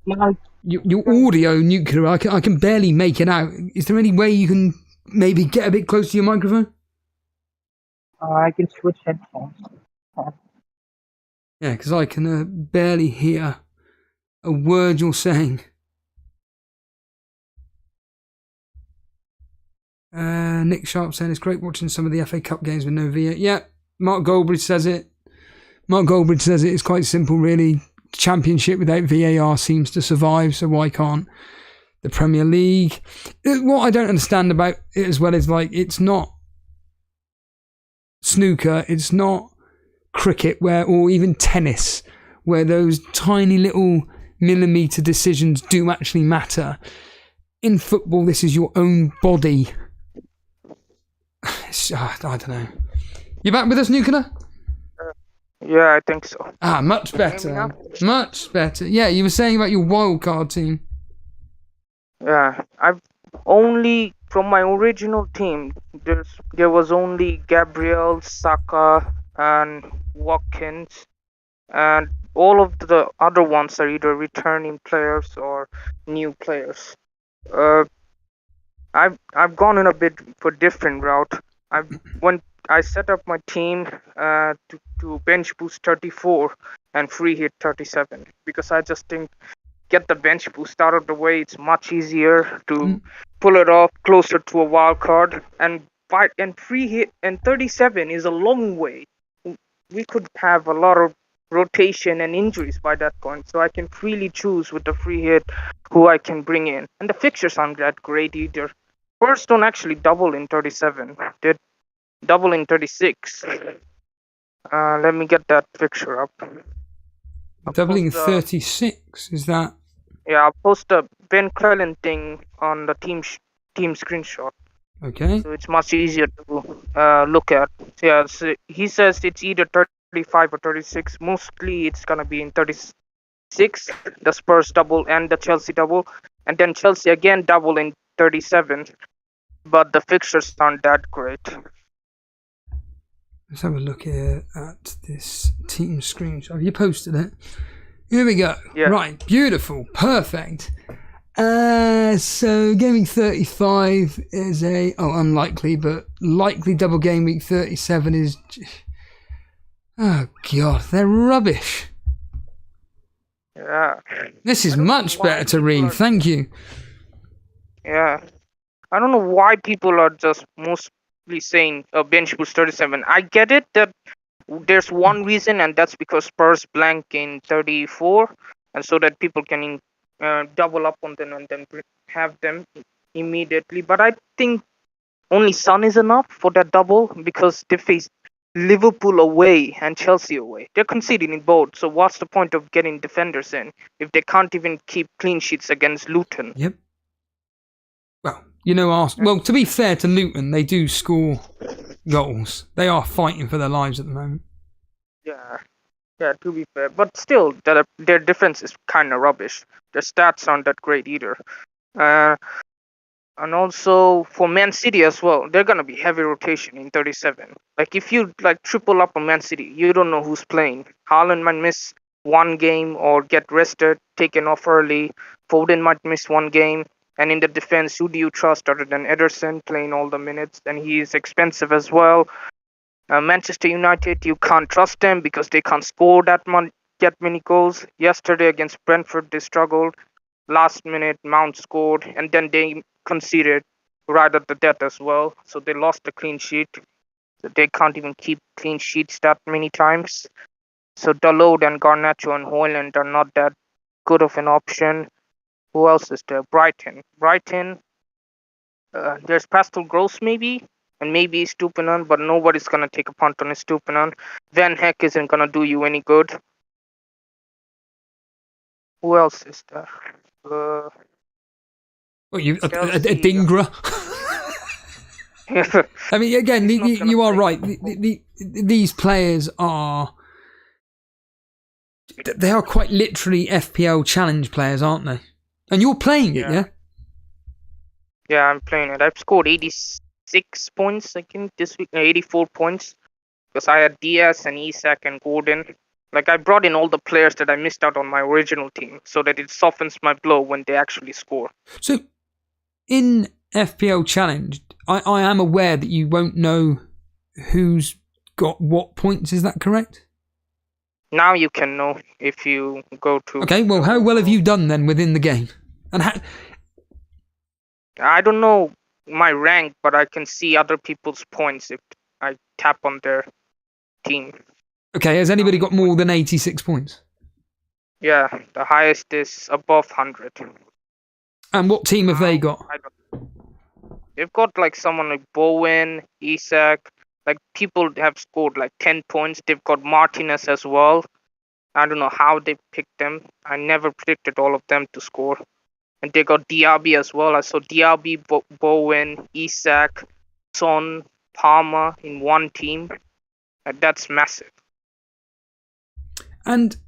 Like, Your audio, Nuclear, I can barely make it out. Is there any way you can maybe get a bit close to your microphone? I can switch headphones. Yeah, because I can barely hear a word you're saying. Nick Sharp saying it's great watching some of the FA Cup games with no VAR. Yeah, Mark Goldbridge says it. It's quite simple, really. Championship without VAR seems to survive, so why can't the Premier League? What I don't understand about it as well is, like, it's not snooker, it's not cricket, or even tennis, where those tiny little millimetre decisions do actually matter. In football, this is your own body. I don't know. You back with us, Nuclear? Yeah, I think so. Much better. Much better. Yeah, you were saying about your wildcard team. Yeah, I've only, from my original team, there was only Gabriel, Saka, and Watkins, and all of the other ones are either returning players or new players. I've gone in a bit for different route. When I set up my team to bench boost 34 and free hit 37, because I just think get the bench boost out of the way. It's much easier to pull it off closer to a wild card, and free hit, and 37 is a long way. We could have a lot of rotation and injuries by that point, so I can freely choose with the free hit who I can bring in. And the fixtures aren't that great either. First don't actually double in 37. They double in 36. Let me get that fixture up. Doubling 36, is that? Yeah, I'll post the Ben Clellan thing on the team screenshot. Okay. so it's much easier to look at. Yeah, so he says it's either 35 or 36. Mostly it's gonna be in 36, the Spurs double and the Chelsea double, and then Chelsea again double in 37. But the fixtures aren't that great. Let's have a look here at this team screenshot. Have you posted it? Here we go. Yeah. Right, beautiful, perfect. So Game Week 35 is unlikely, but likely double Game Week 37 is. Oh God, they're rubbish. Yeah. This is much better to read. Thank you. Yeah. I don't know why people are just mostly saying bench boost 37. I get it that there's one reason, and that's because Spurs blank in 34, and so that people can double up on them and then have them immediately. But I think only Son is enough for that double because they face Liverpool away and Chelsea away. They're conceding in both, so what's the point of getting defenders in if they can't even keep clean sheets against Luton? Yep. Well, well, to be fair to Luton, they do score goals. They are fighting for their lives at the moment. Yeah, to be fair. But still, their defense is kind of rubbish. Their stats aren't that great either. And also, for Man City as well, they're going to be heavy rotation in 37. Like, if you, triple up on Man City, you don't know who's playing. Haaland might miss one game or get rested, taken off early. Foden might miss one game. And in the defense, who do you trust other than Ederson playing all the minutes? And he is expensive as well. Manchester United, you can't trust them because they can't score that many goals. Yesterday against Brentford, they struggled. Last minute, Mount scored, and then they conceded right at the death as well. So they lost the clean sheet. So they can't even keep clean sheets that many times. So Dalot and Garnacho and Hoyland are not that good of an option. Who else is there? Brighton. There's Pascal Gross maybe, and maybe Stupinan, but nobody's going to take a punt on Stupinan. Van Heck isn't going to do you any good. Who else is there? Dingra. I mean, again, you are right. These players are. They are quite literally FPL challenge players, aren't they? And you're playing it, yeah? Yeah, I'm playing it. I've scored 86 points, I think, this week. 84 points. Because I had Diaz and Isak and Gordon. Like, I brought in all the players that I missed out on my original team so that it softens my blow when they actually score. So, in FPL Challenge, I am aware that you won't know who's got what points. Is that correct? Now you can know if you go to... Okay, well, how well have you done then within the game? And how... I don't know my rank, but I can see other people's points if I tap on their team. Okay, has anybody got more than 86 points? Yeah, the highest is above 100. And what team have they got? They've got someone like Bowen, Isak. People have scored 10 points. They've got Martinez as well. I don't know how they picked them. I never predicted all of them to score. And they got Diaby as well. I saw Diaby, Bowen, Isak, Son, Palmer in one team. That's massive. And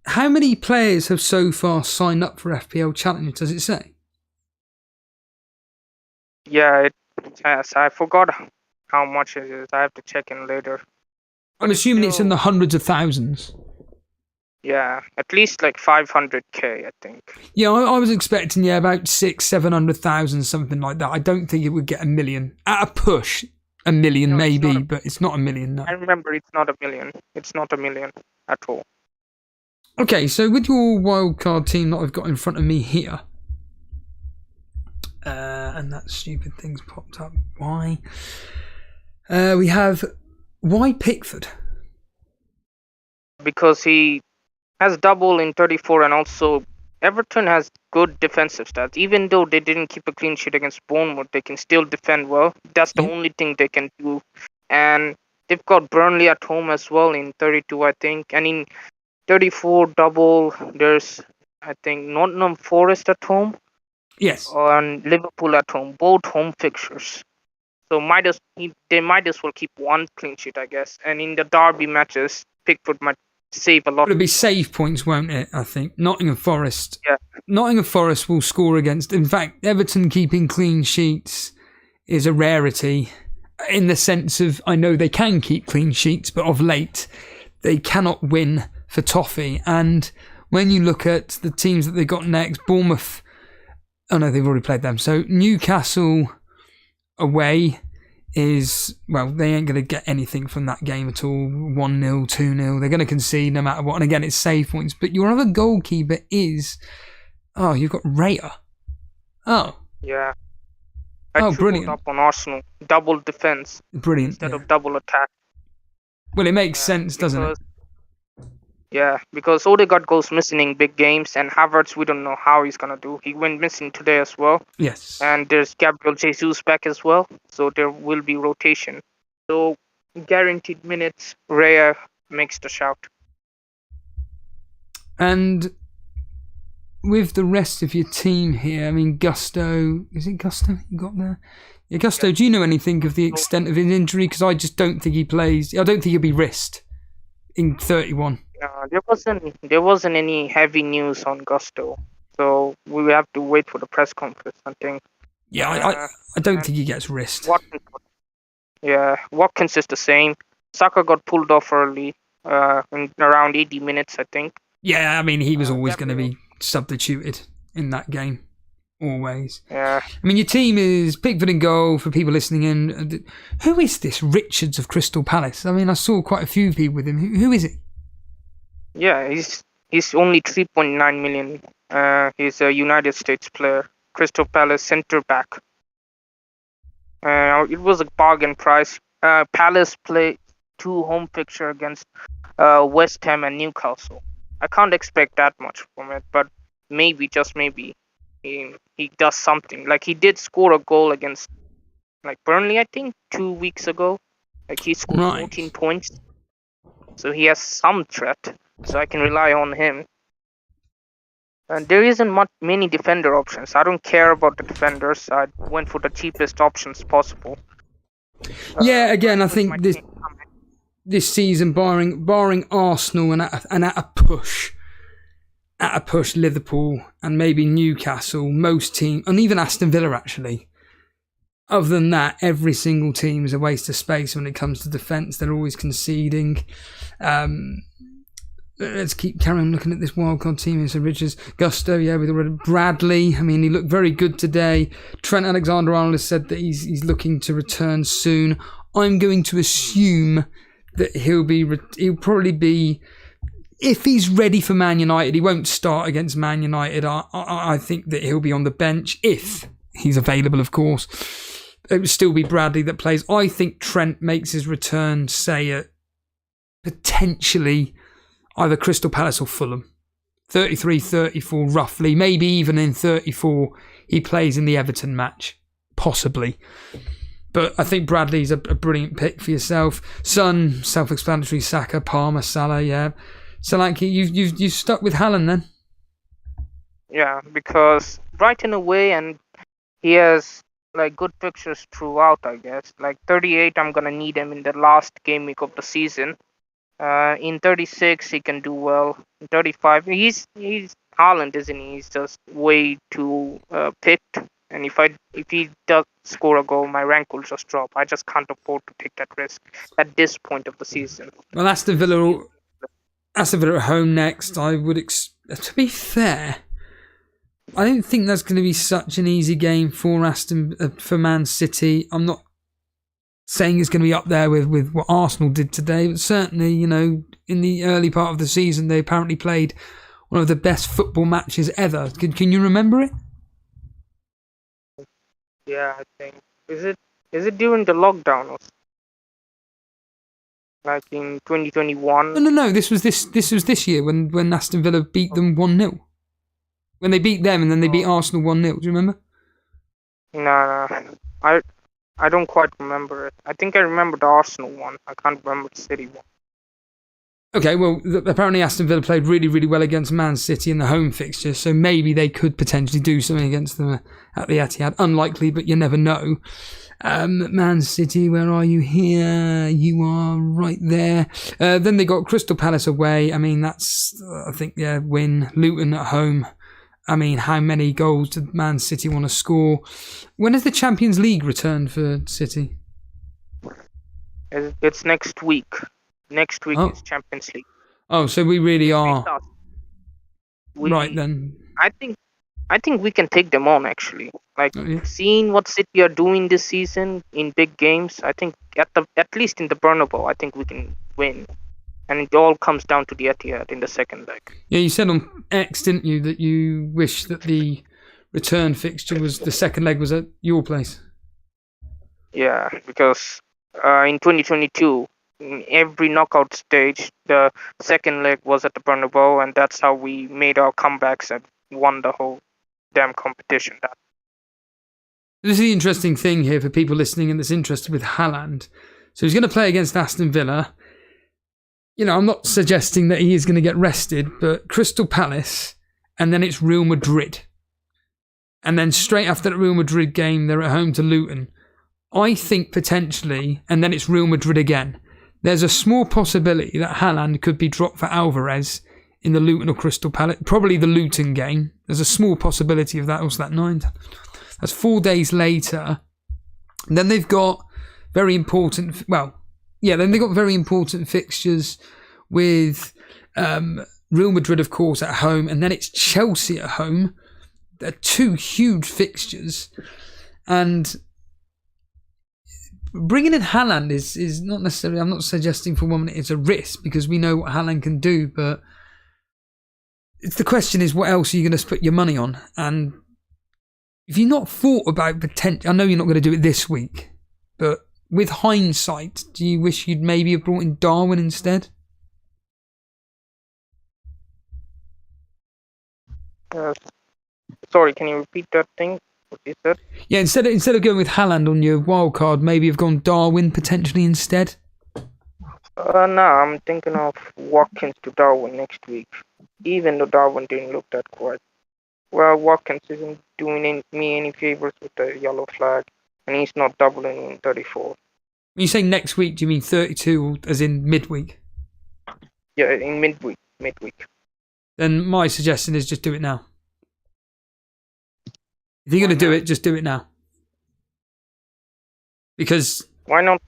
how many players have so far signed up for FPL Challenge, does it say? Yeah, it has. I forgot how much it is. I have to check in later. I'm assuming it's in the hundreds of thousands. Yeah, at least 500k, I think. Yeah, I was expecting about 600,000-700,000, something like that. I don't think it would get 1 million. At a push, 1 million maybe, but it's not 1 million. No. I remember it's not 1 million. It's not 1 million at all. Okay, so with your wildcard team that I've got in front of me here, and that stupid thing's popped up. Why? We have... Why Pickford? Because he has double in 34, and also Everton has good defensive stats. Even though they didn't keep a clean sheet against Bournemouth, they can still defend well. That's the only thing they can do. And they've got Burnley at home as well in 32, I think. And in 34 double, there's, I think, Nottingham Forest at home. Yes. And Liverpool at home. Both home fixtures. So they might as well keep one clean sheet, I guess. And in the derby matches, Pickford might save a lot. It'll be save points, won't it? I think Nottingham Forest. Yeah. Nottingham Forest will score against. In fact, Everton keeping clean sheets is a rarity, in the sense of I know they can keep clean sheets, but of late they cannot win for toffee. And when you look at the teams that they got next, Bournemouth. Oh no, they've already played them. So Newcastle away is, well, they ain't going to get anything from that game at all. 1-0, 2-0. They're going to concede no matter what. And again, it's save points. But your other goalkeeper is, you've got Raya. Oh. Yeah. Brilliant. Up on Arsenal. Double defense. Brilliant. Instead of double attack. Well, it makes sense, doesn't it? Yeah, because Odegaard goes missing in big games, and Havertz, we don't know how he's going to do. He went missing today as well. Yes. And there's Gabriel Jesus back as well, so there will be rotation. So, guaranteed minutes, Raya makes the shout. And with the rest of your team here, I mean, Gusto, is it Gusto you got there? Yeah, Gusto, do you know anything of the extent of his injury? Because I just don't think he plays. I don't think he'll be risked in 31. There wasn't any heavy news on Gusto, so we will have to wait for the press conference, I think. Yeah, I don't think he gets risked. Watkins is the same. Saka got pulled off early, in around 80 minutes, I think. Yeah, I mean, he was always going to be substituted in that game. Always. Yeah. I mean, your team is Pickford in goal for people listening in. Who is this Richards of Crystal Palace? I mean, I saw quite a few people with him. Who is it? Yeah, he's only 3.9 million. He's a United States player. Crystal Palace centre back. It was a bargain price. Palace played 2 home fixture against West Ham and Newcastle. I can't expect that much from it, but maybe, just maybe, he does something. Like, he did score a goal against Burnley, I think, 2 weeks ago. Like, he scored 14 points. So he has some threat. So I can rely on him. And there isn't many defender options. I don't care about the defenders. I went for the cheapest options possible. Yeah, again, I think this season, barring Arsenal and at a push, Liverpool and maybe Newcastle, most teams, and even Aston Villa actually. Other than that, every single team is a waste of space when it comes to defence. They're always conceding. Let's keep carrying looking at this wildcard team. So Richards, Gusto, with Bradley. I mean, he looked very good today. Trent Alexander-Arnold has said that he's looking to return soon. I'm going to assume that he'll probably be, if he's ready for Man United, he won't start against Man United. I think that he'll be on the bench if he's available, of course. It would still be Bradley that plays. I think Trent makes his return, say, at potentially either Crystal Palace or Fulham. 33, 34 roughly. Maybe even in 34 he plays in the Everton match. Possibly. But I think Bradley's a brilliant pick for yourself. Son, self-explanatory. Saka, Palmer, Salah, yeah. Solanke, you've stuck with Haaland then? Yeah, because Brighton away, and he has good fixtures throughout, I guess. 38, I'm gonna need him in the last game week of the season. In 36, he can do well. In 35, he's Haaland, isn't he? He's just way too picked. And if he does score a goal, my rank will just drop. I just can't afford to take that risk at this point of the season. Well, Aston Villa at home next. I would, to be fair, I don't think that's going to be such an easy game for for Man City. I'm not saying it's going to be up there with what Arsenal did today, but certainly, in the early part of the season, they apparently played one of the best football matches ever. Can you remember it? Yeah, I think. Is it during the lockdown or in 2021? No. This was this year when Aston Villa beat them 1-0. When they beat them and then they beat Arsenal 1-0. Do you remember? No. I don't quite remember it. I think I remember the Arsenal one. I can't remember the City one. Okay, well, apparently Aston Villa played really, really well against Man City in the home fixture, so maybe they could potentially do something against them at the Etihad. Unlikely, but you never know. Man City, where are you here? You are right there. Then they got Crystal Palace away. I mean, that's, I think, win. Luton at home. I mean, how many goals did Man City want to score? When is the Champions League return for City? It's next week. Next week is Champions League. Oh, so we really are. Right then. I think we can take them on, actually. Like, seeing what City are doing this season in big games, I think at least in the Bernabeu, I think we can win. And it all comes down to the Etihad in the second leg. Yeah, you said on X, didn't you, that you wish that the return fixture was the second leg was at your place? Yeah, because in 2022, in every knockout stage, the second leg was at the Bernabeu, and that's how we made our comebacks and won the whole damn competition. This is the interesting thing here for people listening and that's interested with Haaland. So he's going to play against Aston Villa. You know, I'm not suggesting that he is going to get rested, but Crystal Palace, and then it's Real Madrid. And then straight after the Real Madrid game, they're at home to Luton. I think potentially, and then it's Real Madrid again. There's a small possibility that Haaland could be dropped for Alvarez in the Luton or Crystal Palace. Probably the Luton game. There's a small possibility of that. What's that, 9? That's 4 days later. And then they've got very important... then they've got very important fixtures with Real Madrid, of course, at home. And then it's Chelsea at home. They're 2 huge fixtures. And... bringing in Haaland is not necessarily... I'm not suggesting for one minute it's a risk because we know what Haaland can do, but the question is, what else are you going to put your money on? And if you've not thought about potential... I know you're not going to do it this week, but with hindsight, do you wish you'd maybe have brought in Darwin instead? Sorry, can you repeat that thing? What you said? Yeah, instead of going with Haaland on your wild card, maybe you've gone Darwin potentially instead? No, I'm thinking of Watkins to Darwin next week. Even though Darwin didn't look that quite well, Watkins isn't doing me any favors with the yellow flag, and he's not doubling in 34. When you say next week, do you mean 32 as in midweek? Yeah, in midweek. Then my suggestion is just do it now. If you're going to do it, just do it now. Because... Why not?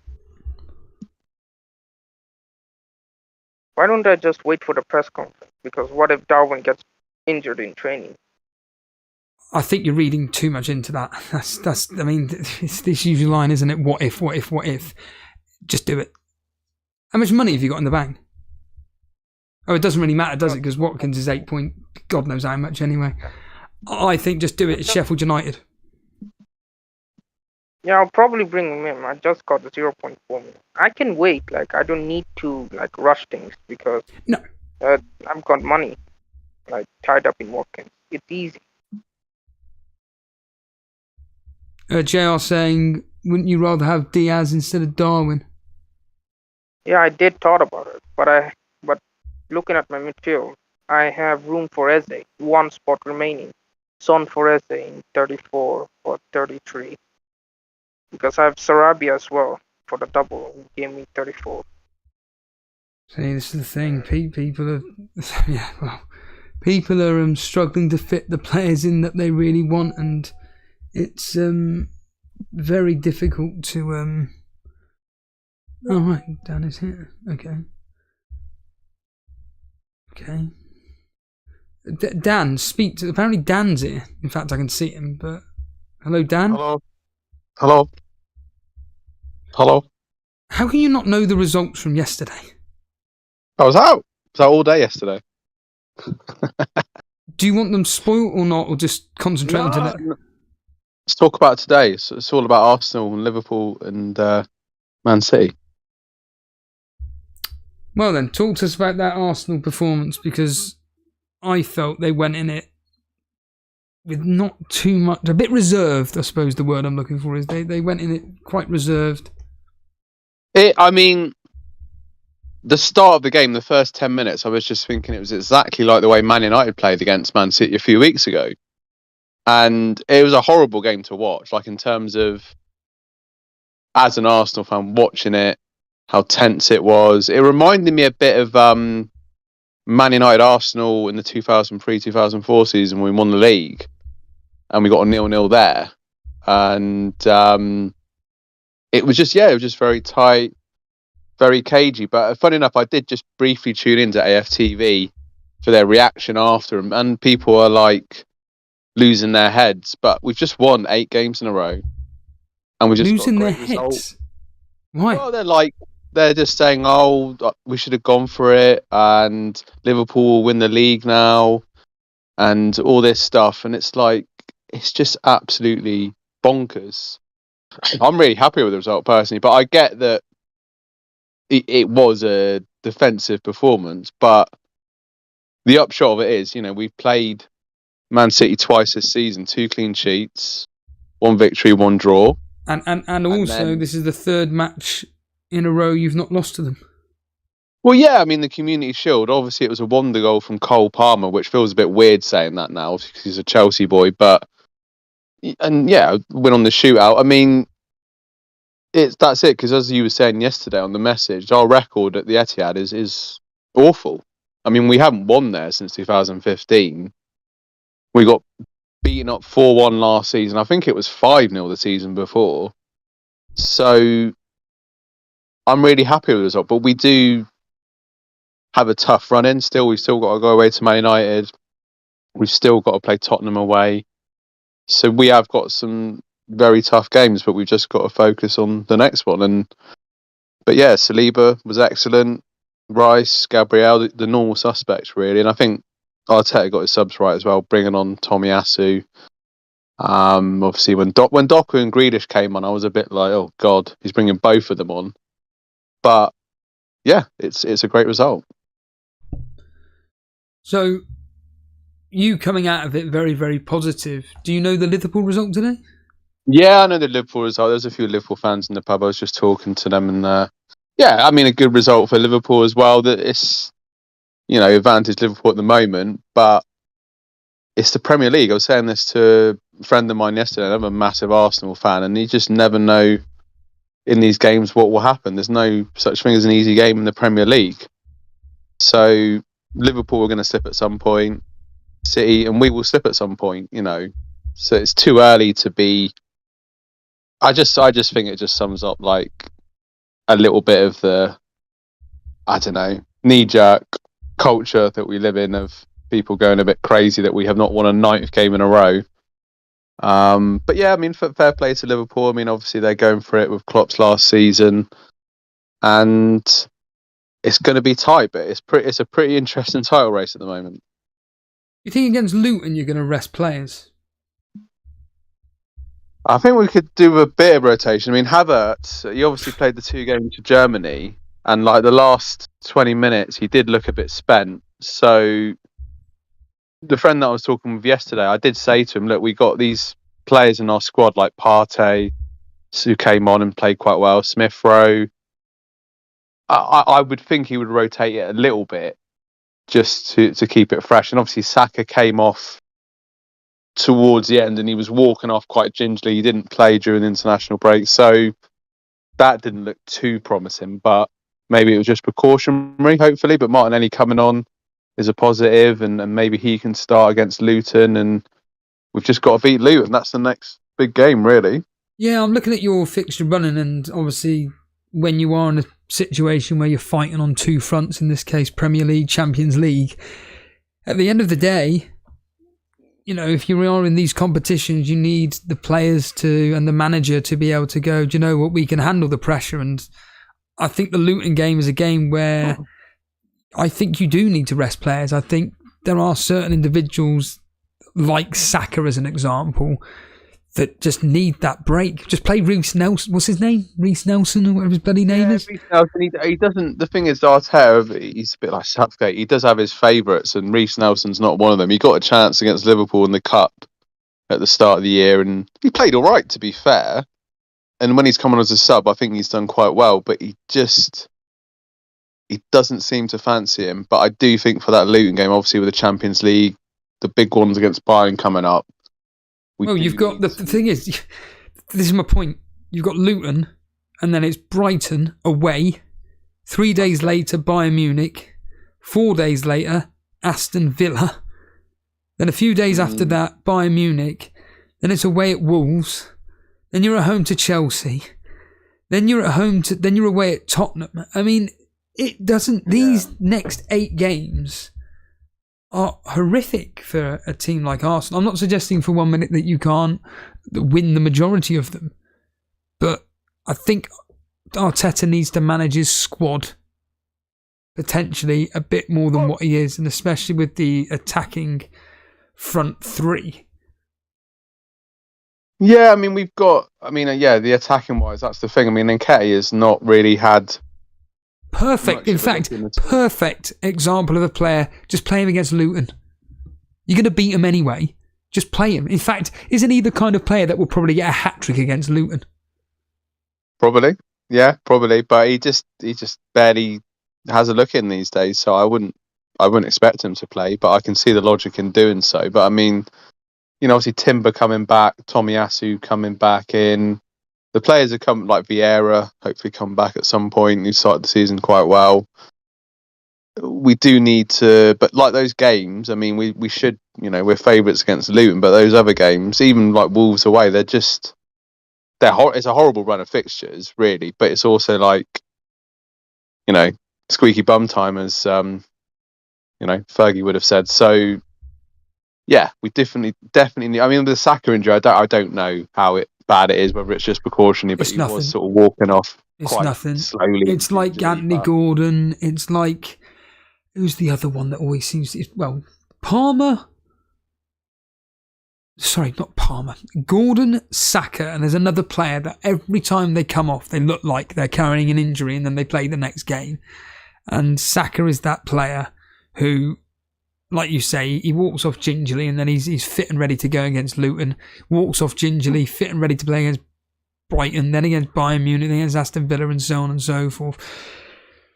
Why don't I just wait for the press conference? Because what if Darwin gets injured in training? I think you're reading too much into that. That's. I mean, it's this usual line, isn't it? What if? Just do it. How much money have you got in the bank? Oh, it doesn't really matter, does it? Because Watkins is 8 point... God knows how much anyway. I think just do it. It's Sheffield United. Yeah, I'll probably bring him in. I just got the 0.4 million. I can wait. Like, I don't need to rush things because I've got money tied up in Watkins. It's easy. JR saying, wouldn't you rather have Diaz instead of Darwin? Yeah, I did thought about it, but looking at my midfield, I have room for Eze, 1 spot remaining. Son for Eze in 34 or 33. Because I have Sarabia as well for the double in game week 34. See, this is the thing. People are struggling to fit the players in that they really want, and it's very difficult to. Oh right, Dan is here. Okay. Dan, speak to... Apparently Dan's here. In fact, I can see him, but... Hello, Dan? Hello? How can you not know the results from yesterday? I was out. I was out all day yesterday. Do you want them spoiled or not, or just concentrate on today? Let's talk about today. It's all about Arsenal and Liverpool and Man City. Well then, talk to us about that Arsenal performance, because I felt they went in it with not too much, a bit reserved, I suppose the word I'm looking for is. They went in it quite reserved. I mean, the start of the game, the first 10 minutes, I was just thinking it was exactly like the way Man United played against Man City a few weeks ago. And it was a horrible game to watch, like in terms of, as an Arsenal fan, watching it, how tense it was. It reminded me a bit of Man United Arsenal in the 2003-2004 season when we won the league. And we got a 0-0 there. And it was just very tight, very cagey. But funny enough, I did just briefly tune into AFTV for their reaction after, and people are like losing their heads. But we've just won 8 games in a row, and we just Losing got a their great result. heads. Why? Well, they're just saying, "Oh, we should have gone for it," and Liverpool will win the league now, and all this stuff. And it's like, it's just absolutely bonkers. I'm really happy with the result personally, but I get that it was a defensive performance. But the upshot of it is, we've played Man City twice this season, 2 clean sheets, 1 victory, 1 draw. And also, this is the 3rd match in a row you've not lost to them. Well, yeah, I mean, the Community Shield, obviously it was a wonder goal from Cole Palmer, which feels a bit weird saying that now because he's a Chelsea boy, win on the shootout. I mean, that's it, because as you were saying yesterday on the message, our record at the Etihad is awful. I mean, we haven't won there since 2015. We got beaten up 4-1 last season. I think it was 5-0 the season before. So I'm really happy with the result, but we do have a tough run in still. We've still got to go away to Man United. We've still got to play Tottenham away. So we have got some very tough games, but we've just got to focus on the next one. But yeah, Saliba was excellent. Rice, Gabriel, the normal suspects really. And I think Arteta got his subs right as well, bringing on Tomiyasu. Obviously, when Doku and Grealish came on, I was a bit like, oh God, he's bringing both of them on. But yeah, it's a great result. So, you coming out of it very, very positive. Do you know the Liverpool result today? Yeah, I know the Liverpool result. There's a few Liverpool fans in the pub. I was just talking to them, and yeah, I mean, a good result for Liverpool as well. That it's, advantage Liverpool at the moment, but it's the Premier League. I was saying this to a friend of mine yesterday. I'm a massive Arsenal fan, and you just never know in these games what will happen. There's no such thing as an easy game in the Premier League. So Liverpool are going to slip at some point. City, and we will slip at some point. So it's too early to be. I just think it just sums up like a little bit of the, I don't know, knee-jerk culture that we live in of people going a bit crazy that we have not won a 9th game in a row. But yeah, I mean, fair play to Liverpool. I mean, obviously they're going for it with Klopp's last season, and it's going to be tight, but it's a pretty interesting title race at the moment. You think against Luton you're going to rest players? I think we could do a bit of rotation. I mean, Havertz, he obviously played the 2 games for Germany, and like the last 20 minutes, he did look a bit spent. So the friend that I was talking with yesterday, I did say to him, look, we got these players in our squad like Partey, who came on and played quite well, Smith Rowe. I would think he would rotate it a little bit just to keep it fresh. And obviously Saka came off towards the end and he was walking off quite gingerly. He didn't play during the international break, so that didn't look too promising, but maybe it was just precautionary, hopefully. But Martinelli coming on is a positive, and maybe he can start against Luton, and we've just got to beat Luton. That's the next big game, really. Yeah, I'm looking at your fixture running, and obviously when you are in a situation where you're fighting on 2 fronts, in this case Premier League, Champions League, at the end of the day, if you are in these competitions, you need the players and the manager to be able to go, do you know what, we can handle the pressure. And I think the Luton game is a game where I think you do need to rest players. I think there are certain individuals, like Saka as an example, that just need that break. Just play Reece Nelson. What's his name? Reece Nelson, or whatever his bloody name is? Reece Nelson, he doesn't. The thing is, Arteta, he's a bit like Southgate. He does have his favourites, and Reece Nelson's not one of them. He got a chance against Liverpool in the Cup at the start of the year, and he played all right, to be fair. And when he's come on as a sub, I think he's done quite well. But he just, he doesn't seem to fancy him. But I do think for that Luton game, obviously with the Champions League, the big ones against Bayern coming up. Well, you've got the thing is, this is my point. You've got Luton, and then it's Brighton away. 3 days later, Bayern Munich. 4 days later, Aston Villa. Then a few days after that, Bayern Munich. Then it's away at Wolves. Then you're at home to Chelsea. Then you're away at Tottenham. I mean, it doesn't. These next 8 games are horrific for a team like Arsenal. I'm not suggesting for 1 minute that you can't win the majority of them, but I think Arteta needs to manage his squad potentially a bit more than what he is, and especially with the attacking front three. Yeah, I mean, the attacking wise, that's the thing. I mean, Nketiah has not really had perfect example of a player just play him against Luton. You're going to beat him anyway. Just play him. In fact, isn't he the kind of player that will probably get a hat-trick against Luton? Probably. Yeah, probably. But he just barely has a look in these days, so I wouldn't expect him to play, but I can see the logic in doing so. But I mean, obviously Timber coming back, Tomiyasu coming back in. The players have come, like Vieira, hopefully come back at some point. Who started the season quite well. We do need to, but like those games, I mean, we should, we're favourites against Luton, but those other games, even like Wolves away, it's a horrible run of fixtures, really. But it's also like, squeaky bum time, as Fergie would have said. So, yeah, we definitely need. I mean, the Saka injury, I don't know how bad it is, whether it's just precautionary, but he was sort of walking off quite slowly. It's like Anthony Gordon. It's like, who's the other one that always seems to, Palmer? Sorry, not Palmer. Gordon, Saka, and there's another player that every time they come off, they look like they're carrying an injury, and then they play the next game. And Saka is that player who, like you say, he walks off gingerly, and then he's fit and ready to go against Luton. Walks off gingerly, fit and ready to play against Brighton, then against Bayern Munich, then against Aston Villa, and so on and so forth.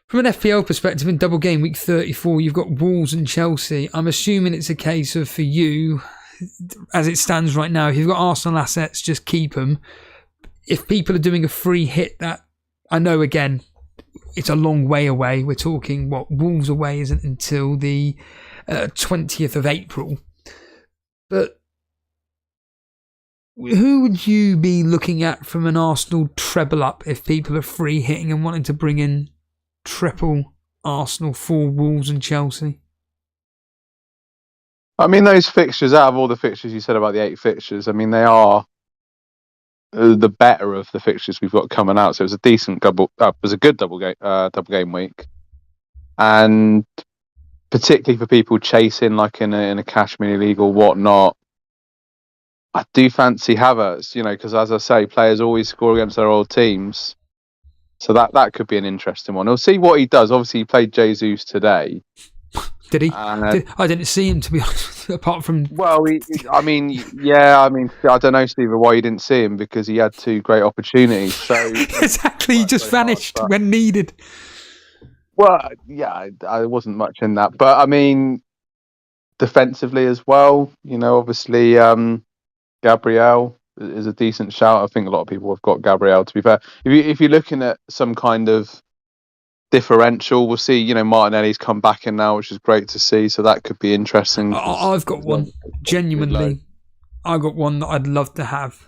From an FPL perspective, in double game week 34, you've got Wolves and Chelsea. I'm assuming it's a case of, for you, as it stands right now, if you've got Arsenal assets, just keep them. If people are doing a free hit, that, I know, again, it's a long way away. We're talking, Wolves away isn't until the 20th of April. But who would you be looking at from an Arsenal treble up if people are free hitting and wanting to bring in triple Arsenal for Wolves and Chelsea? I mean, those fixtures, out of all the fixtures you said about the 8 fixtures, I mean, they are the better of the fixtures we've got coming out. So it was a decent good double game week, and particularly for people chasing, like in a cash mini league or whatnot, I do fancy Havertz. Because as I say, players always score against their old teams, so that could be an interesting one. We'll see what he does. Obviously, he played Jesus today. Did he? I didn't see him, to be honest, apart from... Well, I don't know, Stephen, why you didn't see him, because he had 2 great opportunities. So exactly, he just vanished when needed. Well, yeah, I wasn't much in that. But, I mean, defensively as well, obviously Gabriel is a decent shout. I think a lot of people have got Gabriel, to be fair. If you're looking at some kind of differential, we'll see, Martinelli's come back in now, which is great to see, so that could be interesting. I've got one, genuinely. I've got one that I'd love to have.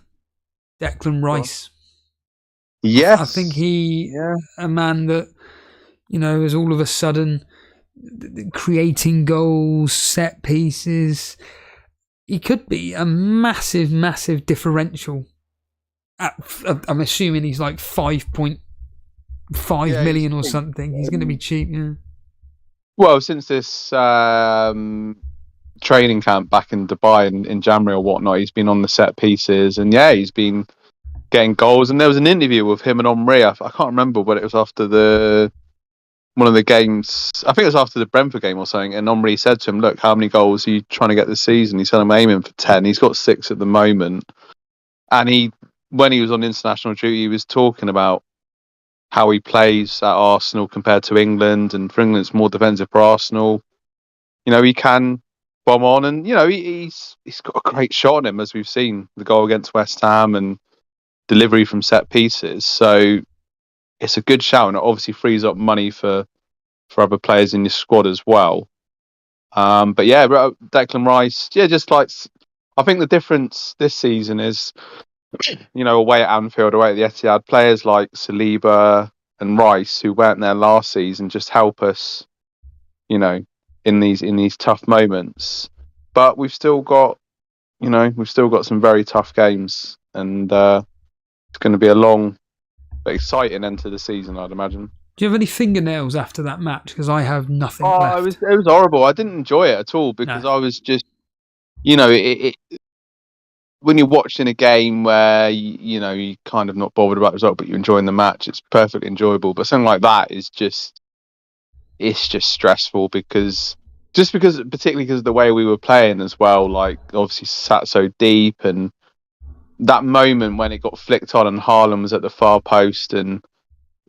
Declan Rice. Yes. I think a man that, is all of a sudden creating goals, set pieces. He could be a massive, massive differential. I'm assuming he's like 5.5 million or something. He's going to be cheap, yeah. Well, since this training camp back in Dubai in January or whatnot, he's been on the set pieces, and he's been getting goals. And there was an interview with him and Omri. I can't remember, but it was after one of the games. I think it was after the Brentford game or something. And Omri said to him, "Look, how many goals are you trying to get this season?" He said, "I'm aiming for 10." He's got 6 at the moment. And when he was on international duty, he was talking about how he plays at Arsenal compared to England, and for England it's more defensive for Arsenal. He can bomb on, and he's got a great shot on him, as we've seen the goal against West Ham and delivery from set pieces. So it's a good shout, and it obviously frees up money for other players in your squad as well. But yeah, Declan Rice, just like, I think the difference this season is, away at Anfield, away at the Etihad, players like Saliba and Rice, who weren't there last season, just help us, in these tough moments. But we've still got some very tough games, and it's going to be a long but exciting end to the season, I'd imagine. Do you have any fingernails after that match? Because I have nothing left. It was horrible. I didn't enjoy it at all because I was just, when you're watching a game where you're kind of not bothered about the result, but you're enjoying the match, it's perfectly enjoyable. But something like that is just stressful particularly because of the way we were playing as well. Like, obviously sat so deep, and that moment when it got flicked on and Haaland was at the far post, and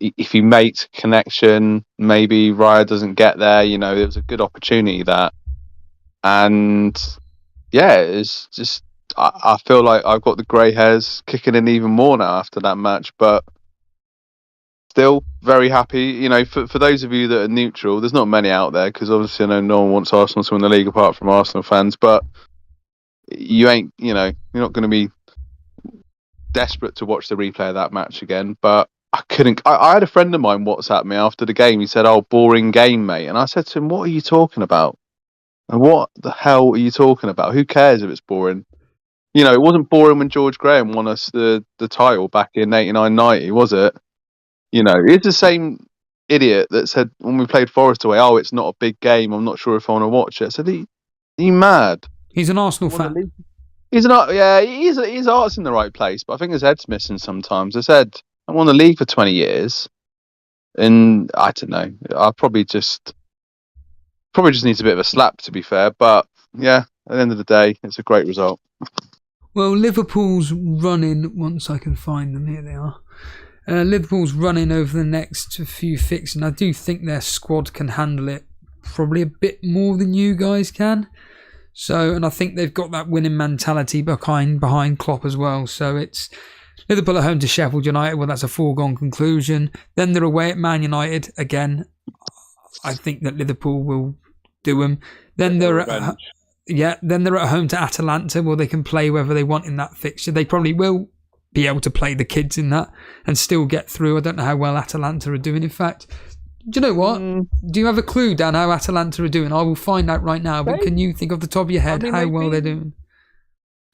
if he makes a connection, maybe Raya doesn't get there. There was a good opportunity there. And yeah, it's just, I feel like I've got the grey hairs kicking in even more now after that match, but still very happy. For those of you that are neutral, there's not many out there, because obviously I know no one wants Arsenal to win the league apart from Arsenal fans, but you're not going to be desperate to watch the replay of that match again. But I couldn't. I had a friend of mine WhatsApp me after the game. He said, "Oh, boring game, mate." And I said to him, "What are you talking about? And what the hell are you talking about? Who cares if it's boring? It wasn't boring when George Graham won us the title back in 89-90, was it? It's the same idiot that said when we played Forest away, "Oh, it's not a big game. I'm not sure if I want to watch it." I said, "Are you mad?" He's an Arsenal fan. He's not. Yeah, his heart's in the right place, but I think his head's missing sometimes. I said, I won the league for 20 years, and I don't know. I probably just needs a bit of a slap, to be fair. But yeah, at the end of the day, it's a great result. Well, Liverpool's running, once I can find them, here they are. Liverpool's running over the next few fixtures, and I do think their squad can handle it probably a bit more than you guys can. So, and I think they've got that winning mentality behind Klopp as well. So it's Liverpool at home to Sheffield United. Well, that's a foregone conclusion. Then they're away at Man United again. I think that Liverpool will do them. Then they're at home to Atalanta. Well, they can play whether they want in that fixture. They probably will be able to play the kids in that and still get through. I don't know how well Atalanta are doing. In fact, do you know what? Do you have a clue, Dan, how Atalanta are doing? I will find out right now. But can you think off the top of your head how well they're doing?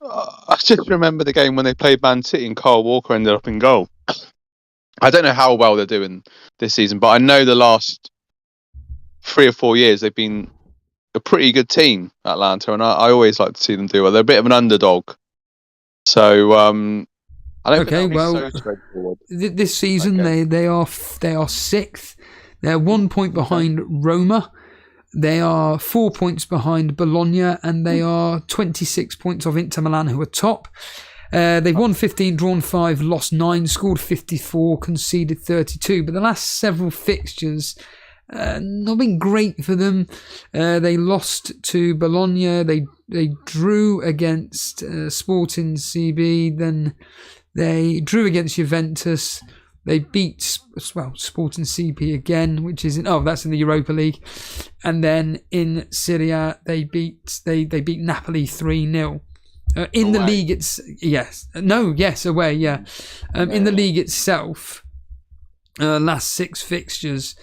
I just remember the game when they played Man City and Kyle Walker ended up in goal. I don't know how well they're doing this season, but I know the last 3 or 4 years they've been a pretty good team, Atlanta, and I always like to see them do well. They're a bit of an underdog. So I don't think so straightforward. This season they are 6th. They're 1 point behind Roma. They are 4 points behind Bologna, and they are 26 points off Inter Milan, who are top. They've won 15, drawn 5, lost 9, scored 54, conceded 32. But the last several fixtures, not been great for them. They lost to Bologna. They drew against Sporting CB. Then they drew against Juventus. They beat Sporting CP again, which is that's in the Europa League, and then in Serie A they beat Napoli 3-0. In the league, away. Yeah, in the league itself, last 6 fixtures,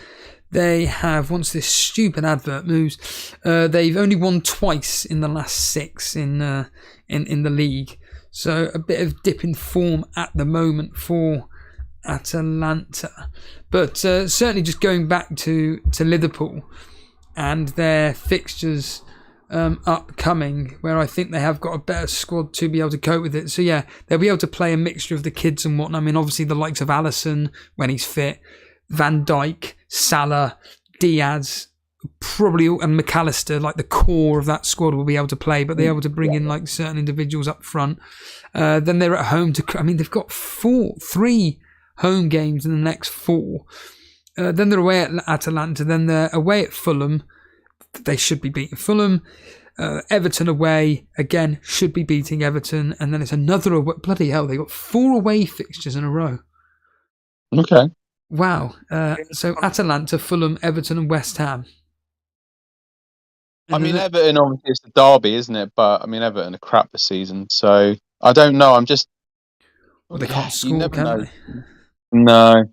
they have, once this stupid advert moves, they've only won twice in the last 6 in the league. So a bit of dip in form at the moment for Atalanta, but certainly just going back to Liverpool and their fixtures upcoming, where I think they have got a better squad to be able to cope with it. So yeah, they'll be able to play a mixture of the kids and whatnot. I mean, obviously the likes of Alisson when he's fit, Van Dijk, Salah, Diaz, probably, and McAllister, like the core of that squad, will be able to play, but they're able to bring in like certain individuals up front. Then they're at home they've got 3 home games in the next 4. Then they're away at Atalanta. Then they're away at Fulham. They should be beating Fulham. Everton away, again, should be beating Everton. And then it's another away. Bloody hell, they got 4 away fixtures in a row. Okay. Wow. So Atalanta, Fulham, Everton and West Ham. I mean, Everton, obviously, it's the derby, isn't it? But, I mean, Everton are crap this season. So, I don't know. I'm just... Well, they can't score, can they? No.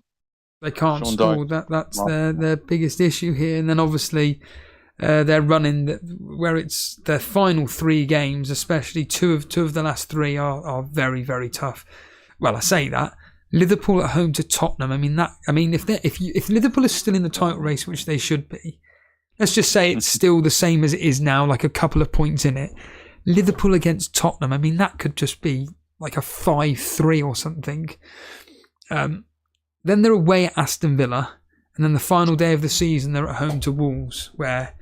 They can't score. That's their biggest issue here. And then, obviously... they're running where it's their final 3 games, especially two of the last 3 are very, very tough. Well, I say that Liverpool at home to Tottenham. If Liverpool is still in the title race, which they should be, let's just say it's still the same as it is now, like a couple of points in it. Liverpool against Tottenham. I mean, that could just be like a 5-3 or something. Then they're away at Aston Villa. And then the final day of the season, they're at home to Wolves, where,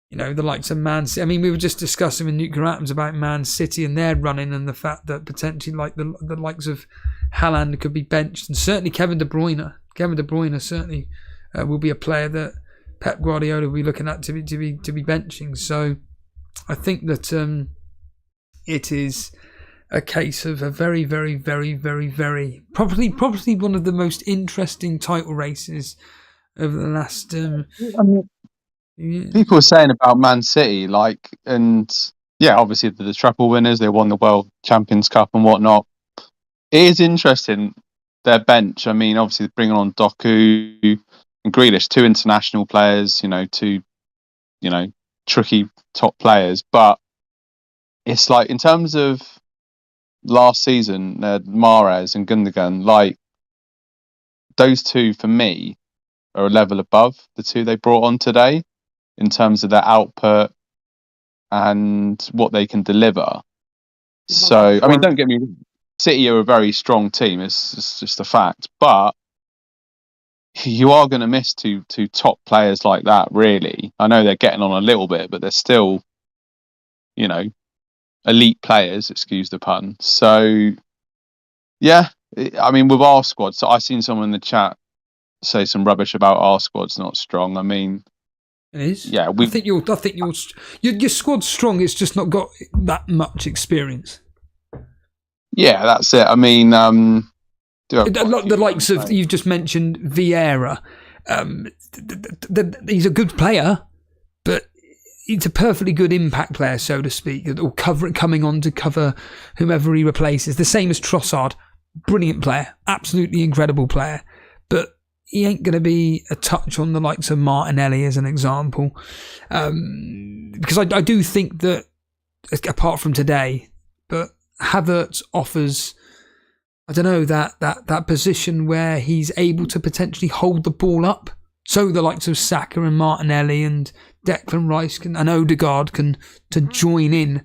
the likes of Man City. I mean, we were just discussing with Nuclear Atoms about Man City and their running and the fact that potentially like the likes of Haaland could be benched. And certainly Kevin De Bruyne. Kevin De Bruyne certainly will be a player that Pep Guardiola will be looking at to be benching. So I think that it is a case of a very, very, very, very, very probably one of the most interesting title races over the last. People were saying about Man City, obviously the treble winners, they won the World Champions Cup and whatnot. It is interesting their bench. I mean, obviously bringing on Doku and Grealish, 2 international players, 2 tricky top players, but it's like in terms of last season, Mahrez and Gundogan, those 2 for me are a level above the 2 they brought on today in terms of their output and what they can deliver. So, I mean, don't get me wrong, City are a very strong team. It's just a fact. But you are going to miss two top players like that, really. I know they're getting on a little bit, but they're still, elite players, excuse the pun. So, yeah, I mean, with our squad, so I've seen someone in the chat say some rubbish about our squad's not strong. I mean, it is. Yeah, I think your squad's strong. It's just not got that much experience. Yeah, that's it. I mean, the likes of you've just mentioned Vieira. He's a good player, but he's a perfectly good impact player, so to speak, or coming on to cover whomever he replaces. The same as Trossard, brilliant player, absolutely incredible player, but he ain't going to be a touch on the likes of Martinelli as an example, because I do think that apart from today, but Havertz offers, I don't know, that position where he's able to potentially hold the ball up. So the likes of Saka and Martinelli and Declan Rice and Odegaard can to join in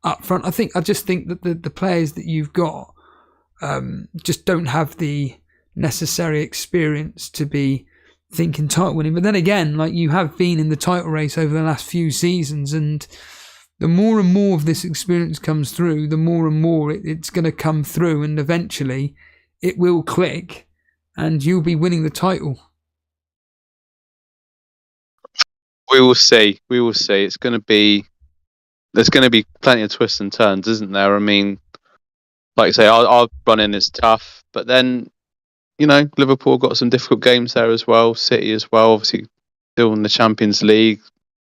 up front. I just think that the players that you've got just don't have the necessary experience to be thinking title winning. But then again, you have been in the title race over the last few seasons, and the more and more of this experience comes through, the more and more it's going to come through, and eventually it will click and you'll be winning the title. We will see. It's going to be, there's going to be plenty of twists and turns, isn't there? I mean, like I say, our run-in is tough, but then, Liverpool got some difficult games there as well. City as well, obviously still in the Champions League.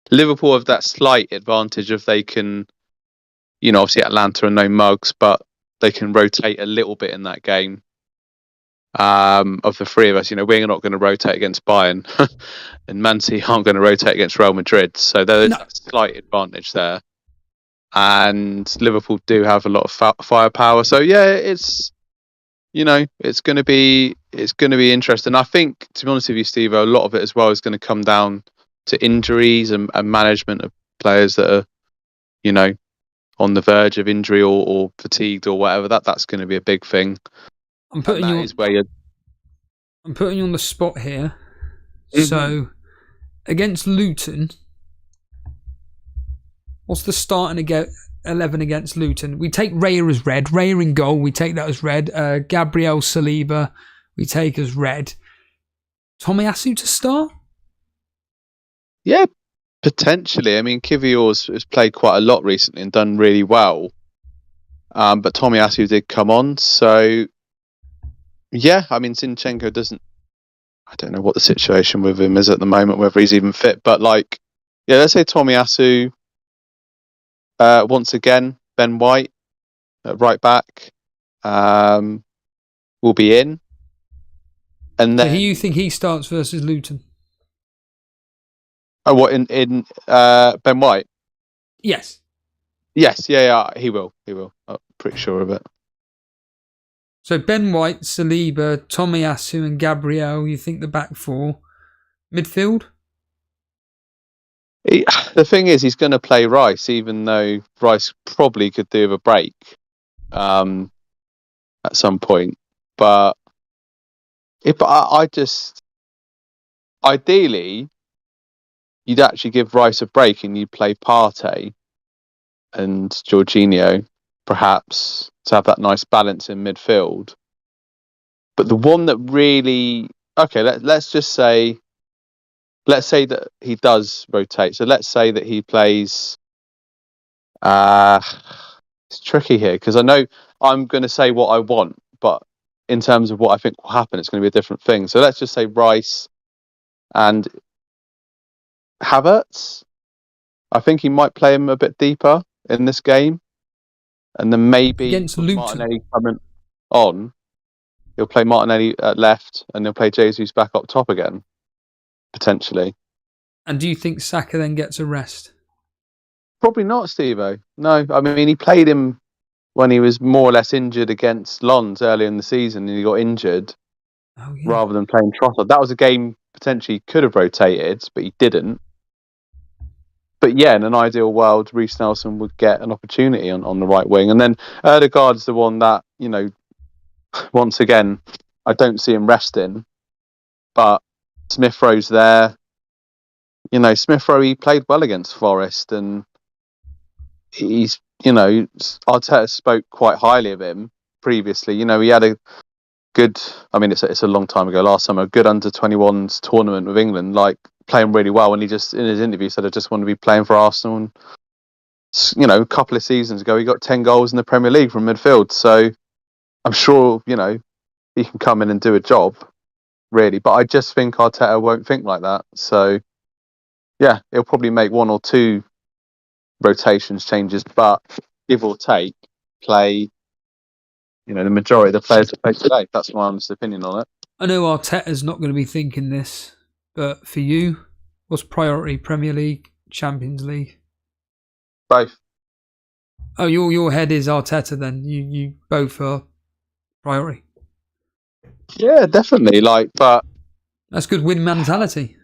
Liverpool have that slight advantage if they can, obviously Atlanta are no mugs, but they can rotate a little bit in that game. Of the 3 of us, we're not going to rotate against Bayern, and Man City aren't going to rotate against Real Madrid. So there's a slight advantage there, and Liverpool do have a lot of firepower. So yeah, it's it's going to be interesting. I think, to be honest with you, Steve, a lot of it as well is going to come down to injuries and management of players that are, on the verge of injury or fatigued or whatever. That's going to be a big thing. I'm putting you on the spot here. Mm-hmm. So, against Luton, what's the starting 11 against Luton? We take Raya as red. Raya in goal, we take that as red. Gabriel Saliba, we take as read. Tomiyasu to start? Yeah, potentially. I mean, Kivior's has played quite a lot recently and done really well. But Tomiyasu did come on, so yeah, I mean, Zinchenko doesn't. I don't know what the situation with him is at the moment, whether he's even fit. But like, yeah, let's say Tomiyasu. Once again, Ben White at right back will be in, and So then who you think he starts versus Luton? oh, what in Ben White? Yes. Yes, yeah, he will. I'm pretty sure of it. So Ben White, Saliba, Tomiyasu and Gabriel, you think the back four? Midfield? The thing is, he's going to play Rice, even though Rice probably could do with a break at some point. But I just ideally, you'd actually give Rice a break and you'd play Partey and Jorginho, perhaps, to have that nice balance in midfield. But the one that really let's say that he does rotate. So let's say that he plays. It's tricky here because I know I'm going to say what I want, but in terms of what I think will happen, it's going to be a different thing. So let's just say Rice and Havertz. I think he might play him a bit deeper in this game, and then maybe Against Luton. Martinelli coming on. He'll play Martinelli at left, and he'll play Jesus back up top again, potentially. And do you think Saka then gets a rest? Probably not, Steve-O. No, I mean, he played him when he was more or less injured against Lons earlier in the season, and he got injured rather than playing Trossard. That was a game potentially he could have rotated, but he didn't. But yeah, in an ideal world, Reece Nelson would get an opportunity on the right wing. And then Erdegaard's the one that, once again, I don't see him resting. But Smith Rowe's there. Smith Rowe, he played well against Forest, and he's, Arteta spoke quite highly of him previously. He had a good, I mean, it's a long time ago, last summer, a good under-21s tournament with England, like playing really well. And he just, in his interview, said, I just want to be playing for Arsenal. And, a couple of seasons ago, he got 10 goals in the Premier League from midfield. So I'm sure, he can come in and do a job, really. But I just think Arteta won't think like that. So, yeah, he'll probably make one or two rotations changes, but give or take, play, the majority of the players that play today. That's my honest opinion on it. I know Arteta's not going to be thinking this, but for you, what's priority? Premier League, Champions League? Both. Oh, your head is Arteta then. You both are priority. Yeah, definitely. But that's good win mentality.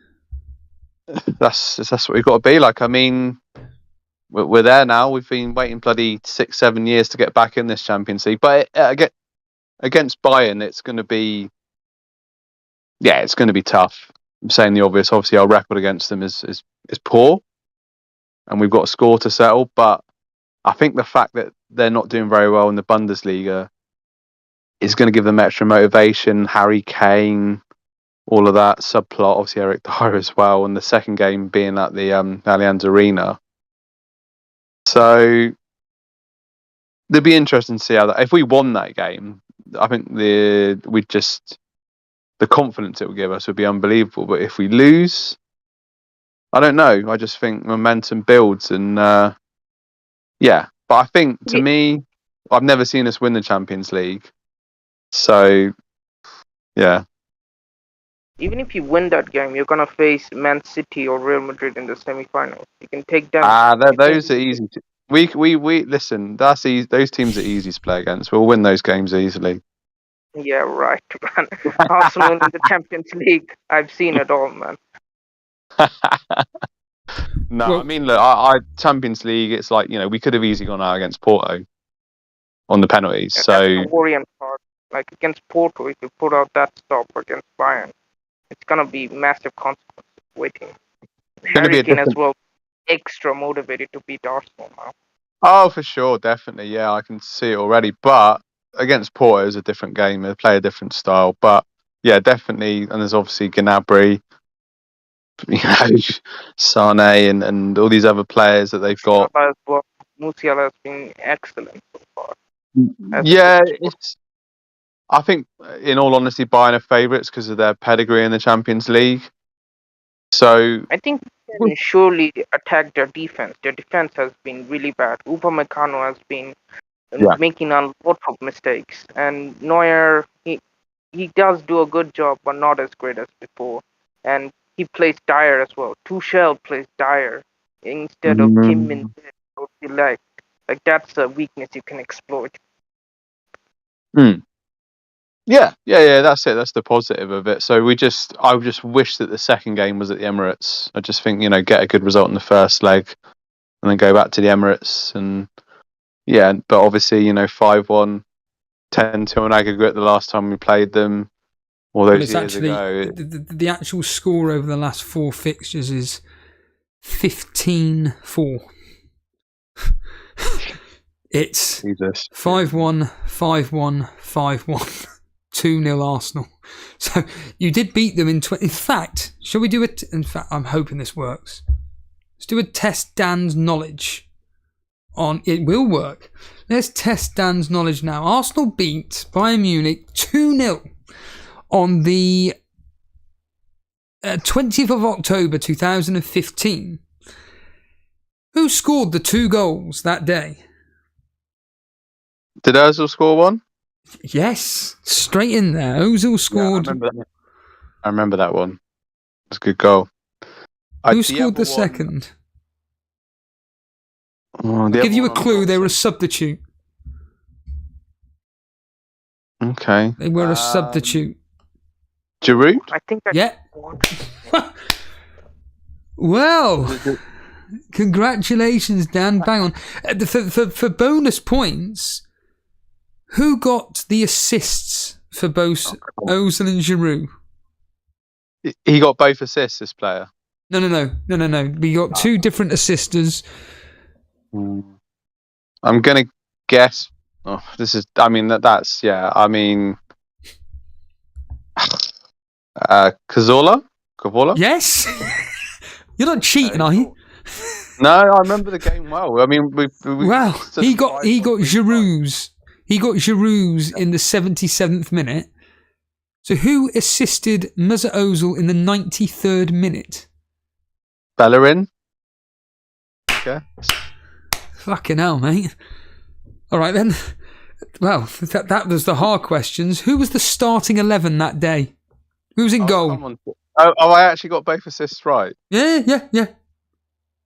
That's what we've got to be like. I mean, we're there now. We've been waiting bloody 6-7 years to get back in this Champions League. But against Bayern, it's going to be, it's going to be tough. I'm saying the obvious. Obviously, our record against them is poor, and we've got a score to settle. But I think the fact that they're not doing very well in the Bundesliga is going to give them extra motivation. Harry Kane, all of that subplot. Obviously, Eric Dyer as well, and the second game being at the Allianz Arena. So it'd be interesting to see how that. If we won that game, I think the confidence it would give us would be unbelievable. But if we lose, I don't know. I just think momentum builds, and yeah. But I think to me, I've never seen us win the Champions League. So yeah. Even if you win that game, you're gonna face Man City or Real Madrid in the semi-finals. You can take them. Those are easy. We listen. That's easy. Those teams are easy to play against. We'll win those games easily. Yeah, right, man. Arsenal in the Champions League. I've seen it all, man. No, well, I mean, look, I Champions League. It's like we could have easily gone out against Porto on the penalties. Yeah, so that's the worrying part. Like against Porto, if you put out that stop against Bayern, it's gonna be massive consequences waiting. Harry Kane as well, extra motivated to beat Arsenal now. Oh, for sure, definitely. Yeah, I can see it already. But against Porto is a different game. They play a different style. But yeah, definitely. And there's obviously Gnabry, Sane, and all these other players that they've got. Salah as well. Musiala has been excellent so far. As a Yeah, good I think, in all honesty, Bayern are favourites because of their pedigree in the Champions League. So I think we can surely attack their defense. Their defense has been really bad. Upamecano has been making a lot of mistakes, and Neuer he does do a good job, but not as great as before. And he plays Dyer as well. Tuchel plays Dyer instead of Kim Min Jae. Like that's a weakness you can exploit. Yeah, that's it. That's the positive of it. So I just wish that the second game was at the Emirates. I just think, get a good result in the first leg and then go back to the Emirates. And yeah, but obviously, 5-1, 10-2 on aggregate the last time we played them all those years ago. The actual score over the last 4 fixtures is 15-4. It's 5-1, 5-1, 5-1. 2-0 Arsenal. So you did beat them in fact, shall we do it? In fact, I'm hoping this works. Let's do a test Dan's knowledge on it. Will work. Let's test Dan's knowledge now. Arsenal beat Bayern Munich 2-0 on the 20th of October 2015. Who scored the 2 goals that day? Did Ozil score one? Yes, straight in there. Ozil scored. Yeah, I remember that one. It was a good goal. Who scored the second? I'll give you a clue. They were a substitute. Okay. They were a substitute. Giroud? I think that. Yeah. Well, congratulations, Dan. Bang on. For bonus points, who got the assists for both Ozil and Giroud? He got both assists, this player. No. We got 2 different assisters. I'm going to guess. Oh, this is. I mean, that's. Yeah. I mean. Cazorla? Yes. You're not cheating, are you? No, I remember the game well. I mean, we he got Giroud's. He got Giroud's in the 77th minute. So who assisted Mesut Ozil in the 93rd minute? Bellerin. Okay. Fucking hell, mate. All right then. Well, that was the hard questions. Who was the starting 11 that day? Who was in goal? Oh, I actually got both assists right. Yeah.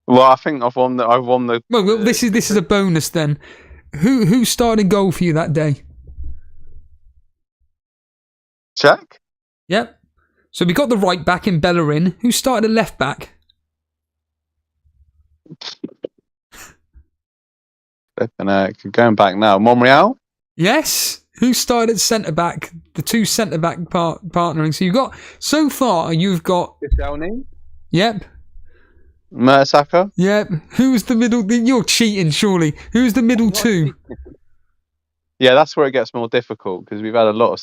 Well, I think I've won the. Well, this is a bonus then. Who started in goal for you that day? Check. Yep. So we got the right back in Bellerin. Who started at left back? Going back now, Monreal. Yes. Who started at centre back? The 2 centre back partnering. So you've got. Koscielny. Yep. Mertesacker. Yep. Who's the middle? You're cheating, surely. Who's the middle 2? Yeah, that's where it gets more difficult because we've had a lot of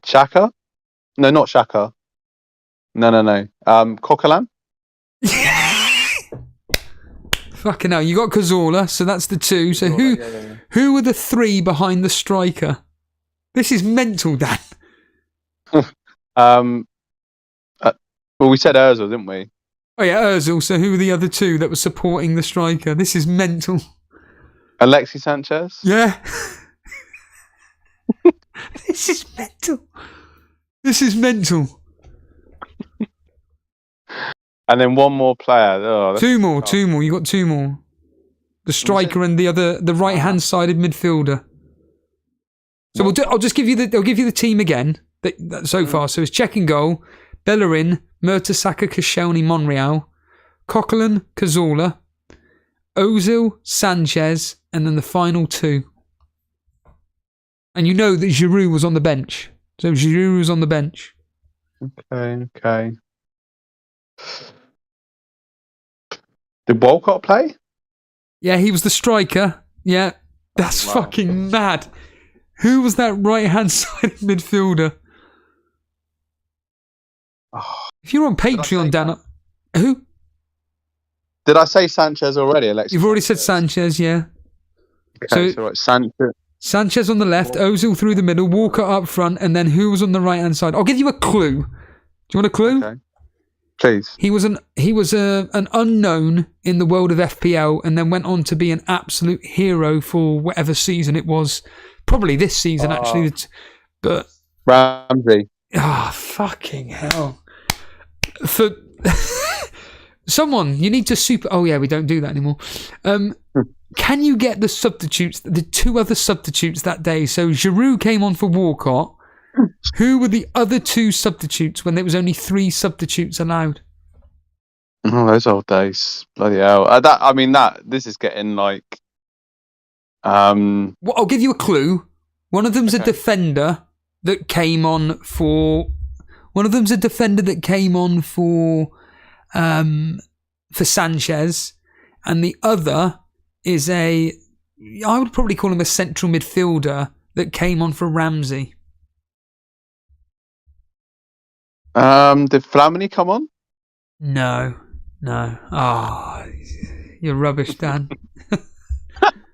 Xhaka? No, not Xhaka. No. Coquelin? Fucking hell, you got Cazorla, so that's the 2. So who were the 3 behind the striker? This is mental, Dan. Well, we said Ozil, didn't we? Oh yeah, Ozil. So who were the other 2 that were supporting the striker? This is mental. Alexis Sanchez? Yeah. This is mental. And then one more player. Oh, 2 more. You got 2 more. The striker and the right-hand sided midfielder. So I'll just give you the team again so far. So it's check and goal: Bellerin, Mertesacker, Koscielny, Monreal, Coquelin, Cazorla, Ozil, Sanchez, and then the final 2. And you know that Giroud was on the bench. So Giroud was on the bench. Okay. Did Walcott play? Yeah, he was the striker. Yeah, that's fucking mad. Who was that right-hand side midfielder? If you're on Patreon, Dan, who? Did I say Sanchez already? Alexis You've already said Sanchez, yeah. Okay, so right, Sanchez. Sanchez on the left, Ozil through the middle, Walker up front, and then who was on the right hand side? I'll give you a clue. Do you want a clue? Okay. Please. He was an unknown in the world of FPL, and then went on to be an absolute hero for whatever season it was. Probably this season, actually. But Ramsey. Fucking hell! For someone, you need to super. Oh yeah, we don't do that anymore. Can you get the substitutes? The two other substitutes that day. So Giroud came on for Walcott. Who were the other two substitutes when there was only 3 substitutes allowed? Oh, those old days. Bloody hell. This is getting like... Well, I'll give you a clue. One of them's a defender that came on for... for Sanchez. And the other is I would probably call him a central midfielder that came on for Ramsey. Did Flamini come on? No. You're rubbish, Dan.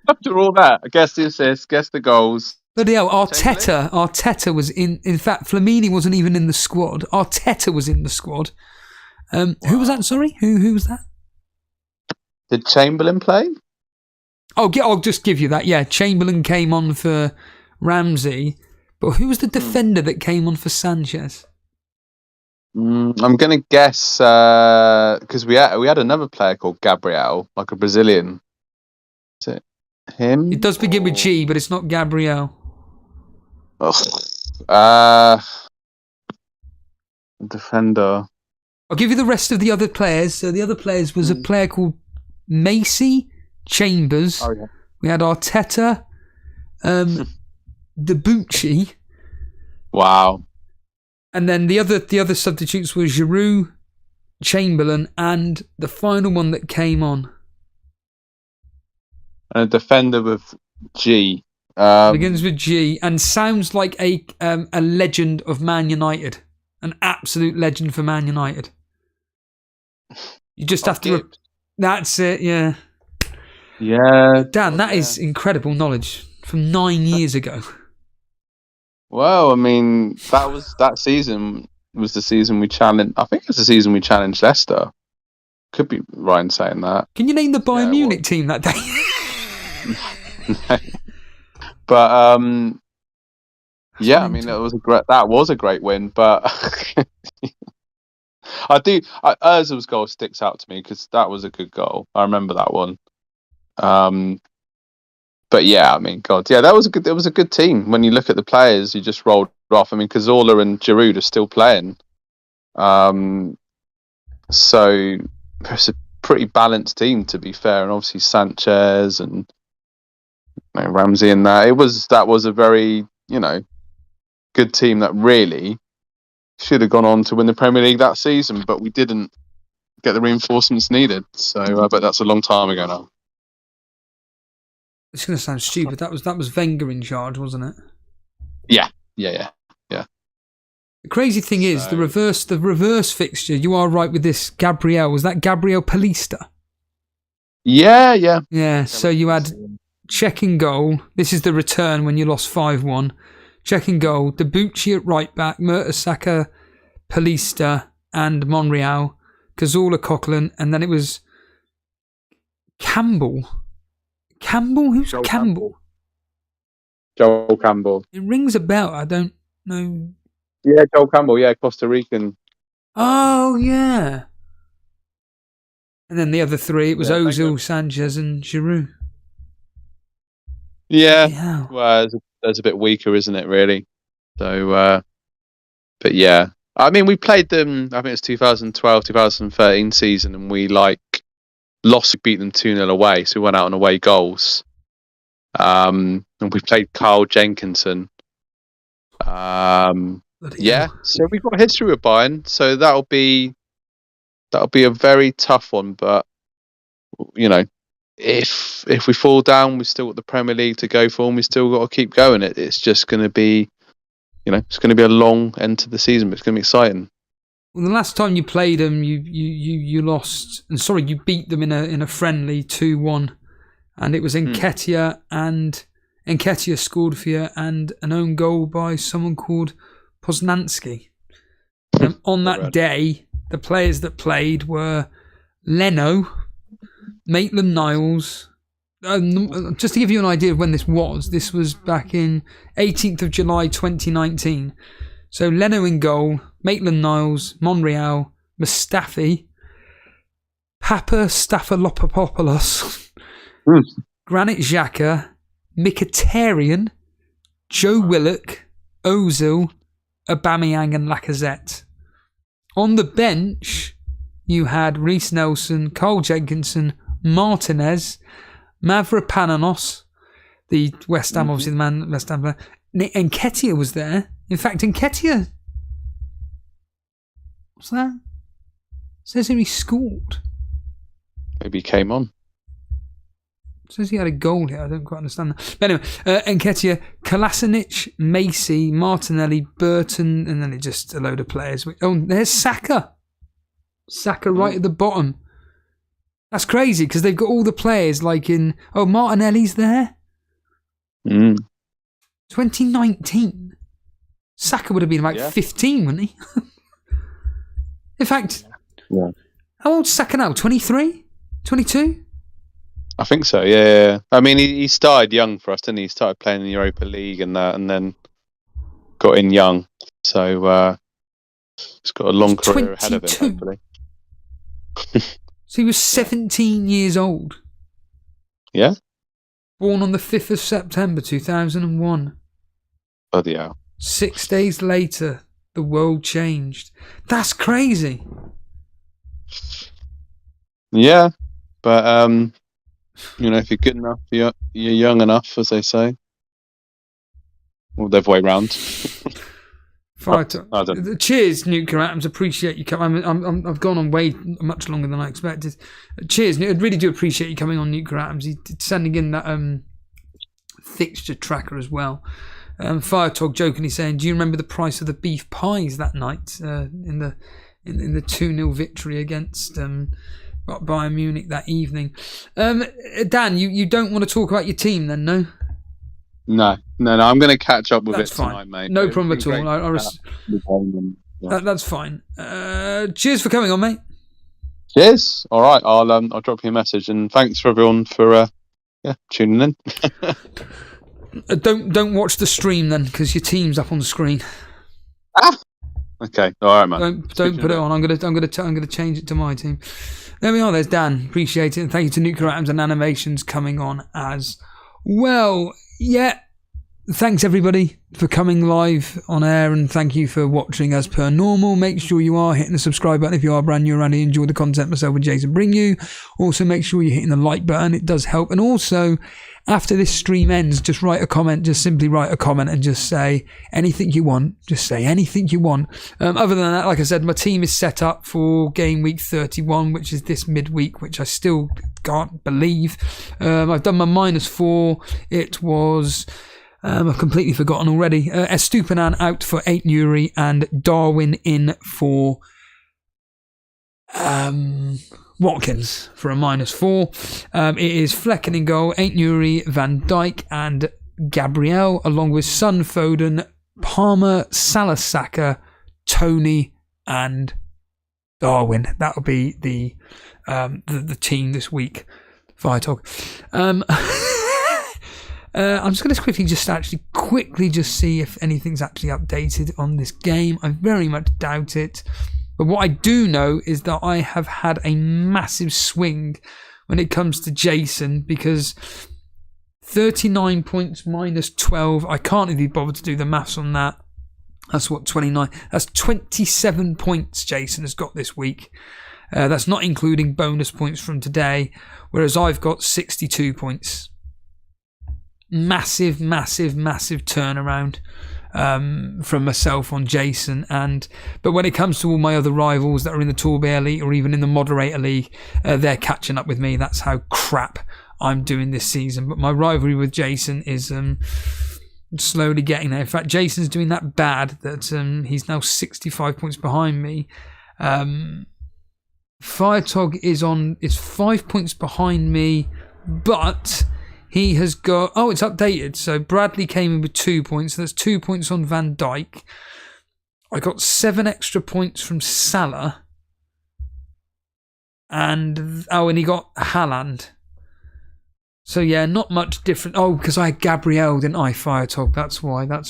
After all that, guess the assists, guess the goals. Bloody hell, Arteta was in fact, Flamini wasn't even in the squad. Arteta was in the squad. Who was that, sorry? Who was that? Did Chamberlain play? I'll just give you that, yeah. Chamberlain came on for Ramsey, but who was the defender that came on for Sanchez? I'm going to guess because we had another player called Gabriel, like a Brazilian. Is it him? It does begin with G, but it's not Gabriel. Defender. I'll give you the rest of the other players. So the other players was a player called Macy Chambers. Oh, yeah. We had Arteta, Debuchy. Wow. And then the other substitutes were Giroud, Chamberlain, and the final one that came on. And a defender with G. Begins with G and sounds like a legend of Man United. An absolute legend for Man United. You just have to... That's it, yeah. Yeah. Dan, that is incredible knowledge from 9 years ago. Well, I mean, that season was the season we challenged. I think it's the season we challenged Leicester. Could be right in saying that. Can you name the Bayern Munich team that day? But yeah, I mean, that was a great win. But Ozil's goal sticks out to me because that was a good goal. I remember that one. But yeah, I mean, God, yeah, it was a good team. When you look at the players, you just rolled off. I mean, Cazorla and Giroud are still playing. So it's a pretty balanced team, to be fair. And obviously Sanchez and Ramsey and that. That was a very, good team that really should have gone on to win the Premier League that season, but we didn't get the reinforcements needed. So, but that's a long time ago now. It's going to sound stupid. That was Wenger in charge, wasn't it? Yeah. The crazy thing is the reverse fixture. You are right with this. Gabriel, was that Gabriel Palista? Yeah. Yeah. So you had Czech in goal. This is the return when you lost 5-1. Czech in goal. Debuchy at right back. Mertesacker, Palista, and Monreal. Cazorla, Coquelin, and then it was Campbell. Who's Joel Campbell? Joel Campbell. It rings a bell. I don't know. Yeah, Joel Campbell. Yeah, Costa Rican. Oh, yeah. And then the other 3, it was Ozil, Sanchez, and Giroud. Yeah. Well, that's a bit weaker, isn't it, really? So, but yeah. I mean, we played them, I think it was 2012, 2013 season, and we lost, we beat them 2-0 away, so we went out on away goals. And we played Carl Jenkinson. Yeah, so we've got a history with Bayern, so that'll be a very tough one. But if we fall down, we've still got the Premier League to go for, and we still got to keep going. It's just going to be, it's going to be a long end to the season, but it's going to be exciting. Well, the last time you played them, you lost. And sorry, you beat them in a friendly 2-1, and it was Nketiah and Nketiah scored for you, and an own goal by someone called Poznanski. On that day, the players that played were Leno, Maitland-Niles. Just to give you an idea of when this was back in 18th of July 2019. So Leno in goal, Maitland-Niles, Monreal, Mustafi, Papa Staphylopoulos, Granit Xhaka, Mkhitaryan, Joe Willock, Ozil, Aubameyang and Lacazette. On the bench, you had Reece Nelson, Carl Jenkinson, Martinez, Mavropanos, the West Ham, obviously the man, West Ham player. Nketiah was there. In fact, Nketiah, what's that? Says here he scored. Maybe he came on. Says he had a goal here. I don't quite understand that. But anyway, Nketiah, Kolasinac, Macy, Martinelli, Burton, and then just a load of players. Oh, there's Saka. Saka right at the bottom. That's crazy because they've got all the players like in... Oh, Martinelli's there. 2019. Saka would have been about 15, wouldn't he? In fact, how old's Saka now? 23? 22? I think so, yeah. I mean, he started young for us, didn't he? He started playing in the Europa League and that, and then got in young. So he's got a long career ahead of him, hopefully. So he was 17 years old. Yeah. Born on the 5th of September 2001. Bloody hell. 6 days later, the world changed. That's crazy. Yeah, but if you're good enough, you're young enough, as they say. Or the other way round. Cheers, Nuclear Atoms. Appreciate you coming. I've gone on way much longer than I expected. Cheers, I really do appreciate you coming on, Nuclear Atoms. He's sending in that fixture tracker as well. Firetog jokingly saying, "Do you remember the price of the beef pies that night in the 2-0 victory against Bayern Munich that evening?" Dan, you don't want to talk about your team then, no? No. I'm going to catch up with That's it fine. tonight, mate. No problem at all. That's fine. Cheers for coming on, mate. Cheers. All right, I'll drop you a message, and thanks for everyone for tuning in. Don't watch the stream then, because your team's up on the screen. Okay. All right, man. Don't put it on. I'm gonna change it to my team. There we are. There's Dan. Appreciate it. And thank you to Nuclear Atoms and Animations coming on as well. Yeah. Thanks everybody for coming live on air, and thank you for watching as per normal. Make sure you are hitting the subscribe button if you are brand new around here. Enjoy the content myself and Jason bring you. Also make sure you're hitting the like button. It does help. And also, after this stream ends, just write a comment. Just simply write a comment and just say anything you want. Just say anything you want. Other than that, like I said, my team is set up for game week 31, which is this midweek, which I still can't believe. I've done my -4. It was... I've completely forgotten already. Estupinan out for 8 Nuri and Darwin in for Watkins for a -4. It is Flecken in goal, 8 Nuri, Van Dijk and Gabriel, along with Son, Foden, Palmer, Salah, Saka, Tony and Darwin. That'll be the team this week. Fire talk. I'm just going to quickly see if anything's actually updated on this game. I very much doubt it. But what I do know is that I have had a massive swing when it comes to Jason, because 39 points -12. I can't even bother to do the maths on that. That's what, 29. That's 27 points Jason has got this week. That's not including bonus points from today, whereas I've got 62 points. Massive turnaround from myself on Jason. But when it comes to all my other rivals that are in the Torbay Elite or even in the Moderator League, they're catching up with me. That's how crap I'm doing this season. But my rivalry with Jason is slowly getting there. In fact, Jason's doing that bad that he's now 65 points behind me. Firetog is 5 points behind me, but he has got... Oh, it's updated. So Bradley came in with 2 points. So that's 2 points on Van Dijk. I got 7 extra points from Salah. And he got Haaland. So yeah, not much different. Oh, because I had Gabriel, didn't I, Firetog? That's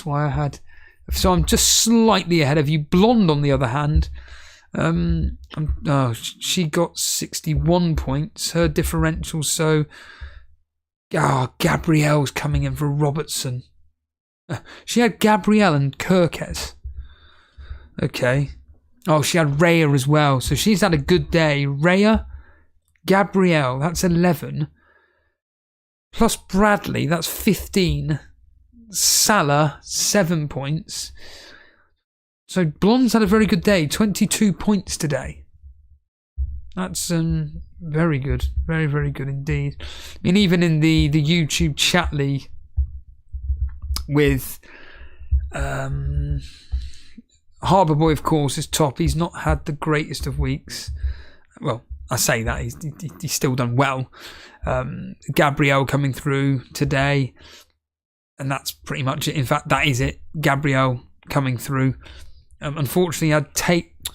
why I had... So I'm just slightly ahead of you. Blonde, on the other hand... she got 61 points. Her differential, so Gabrielle's coming in for Robertson. She had Gabrielle and Kirkes. Okay. Oh, she had Raya as well, so she's had a good day. Raya, Gabrielle, that's 11. Plus Bradley, that's 15. Salah, 7 points. So Blonde's had a very good day, 22 points today. That's very good, very, very good indeed. I mean, even in the YouTube chat league with Harbour Boy, of course, is top. He's not had the greatest of weeks. Well, I say that, he's still done well. Gabrielle coming through today, and that's pretty much it. In fact, that is it. Gabrielle coming through. Unfortunately, I had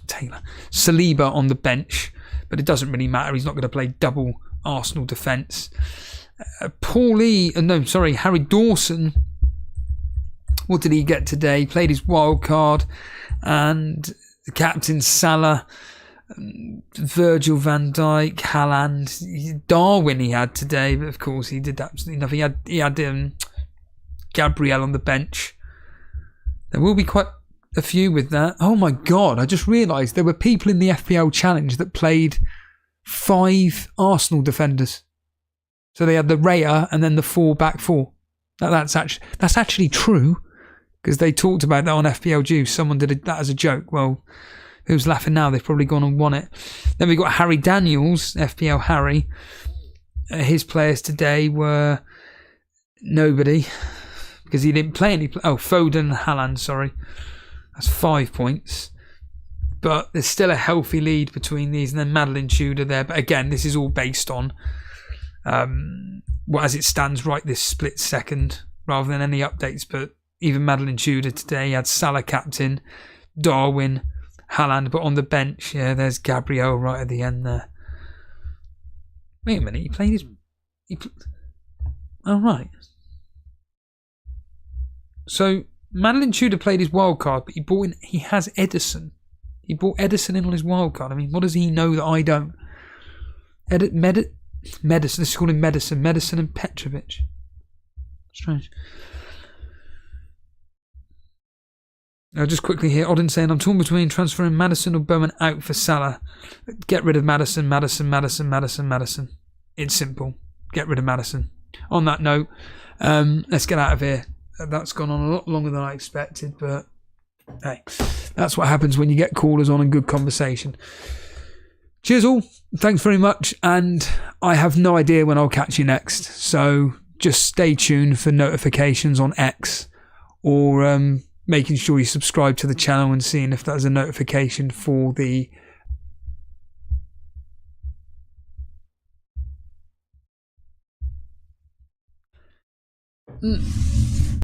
Taylor Saliba on the bench, but it doesn't really matter. He's not going to play double Arsenal defence. Harry Dawson. What did he get today? He played his wild card, and the captain Salah, Virgil van Dijk, Haaland, Darwin he had today, but of course he did absolutely nothing. He had Gabriel on the bench. There will be quite a few with that. Oh my god, I just realised there were people in the FPL challenge that played 5 Arsenal defenders. So they had the Raya and then the 4 back 4. That's actually true, because they talked about that on FPL Juice. Someone did that as a joke. Well, who's laughing now? They've probably gone and won it. Then we got Harry Daniels, FPL Harry. His players today were nobody, because he didn't play any. Foden and Haaland, sorry. That's 5 points. But there's still a healthy lead between these. And then Madeline Tudor there. But again, this is all based on as it stands right this split second, rather than any updates. But even Madeline Tudor today had Salah captain, Darwin, Haaland. But on the bench, yeah, there's Gabriel right at the end there. Wait a minute, he played his... Oh, right. So... Madeline Tudor played his wild card, but he has Edison. He brought Edison in on his wild card. I mean, what does he know that I don't? Medicine. Let's call him Medicine. Medicine and Petrovic. Strange. Now, just quickly here, Odin saying, I'm torn between transferring Madison or Bowman out for Salah. Get rid of Madison. It's simple. Get rid of Madison. On that note, let's get out of here. That's gone on a lot longer than I expected, but hey, that's what happens when you get callers on and good conversation. Cheers all, thanks very much, and I have no idea when I'll catch you next, so just stay tuned for notifications on X, or making sure you subscribe to the channel and seeing if there's a notification for the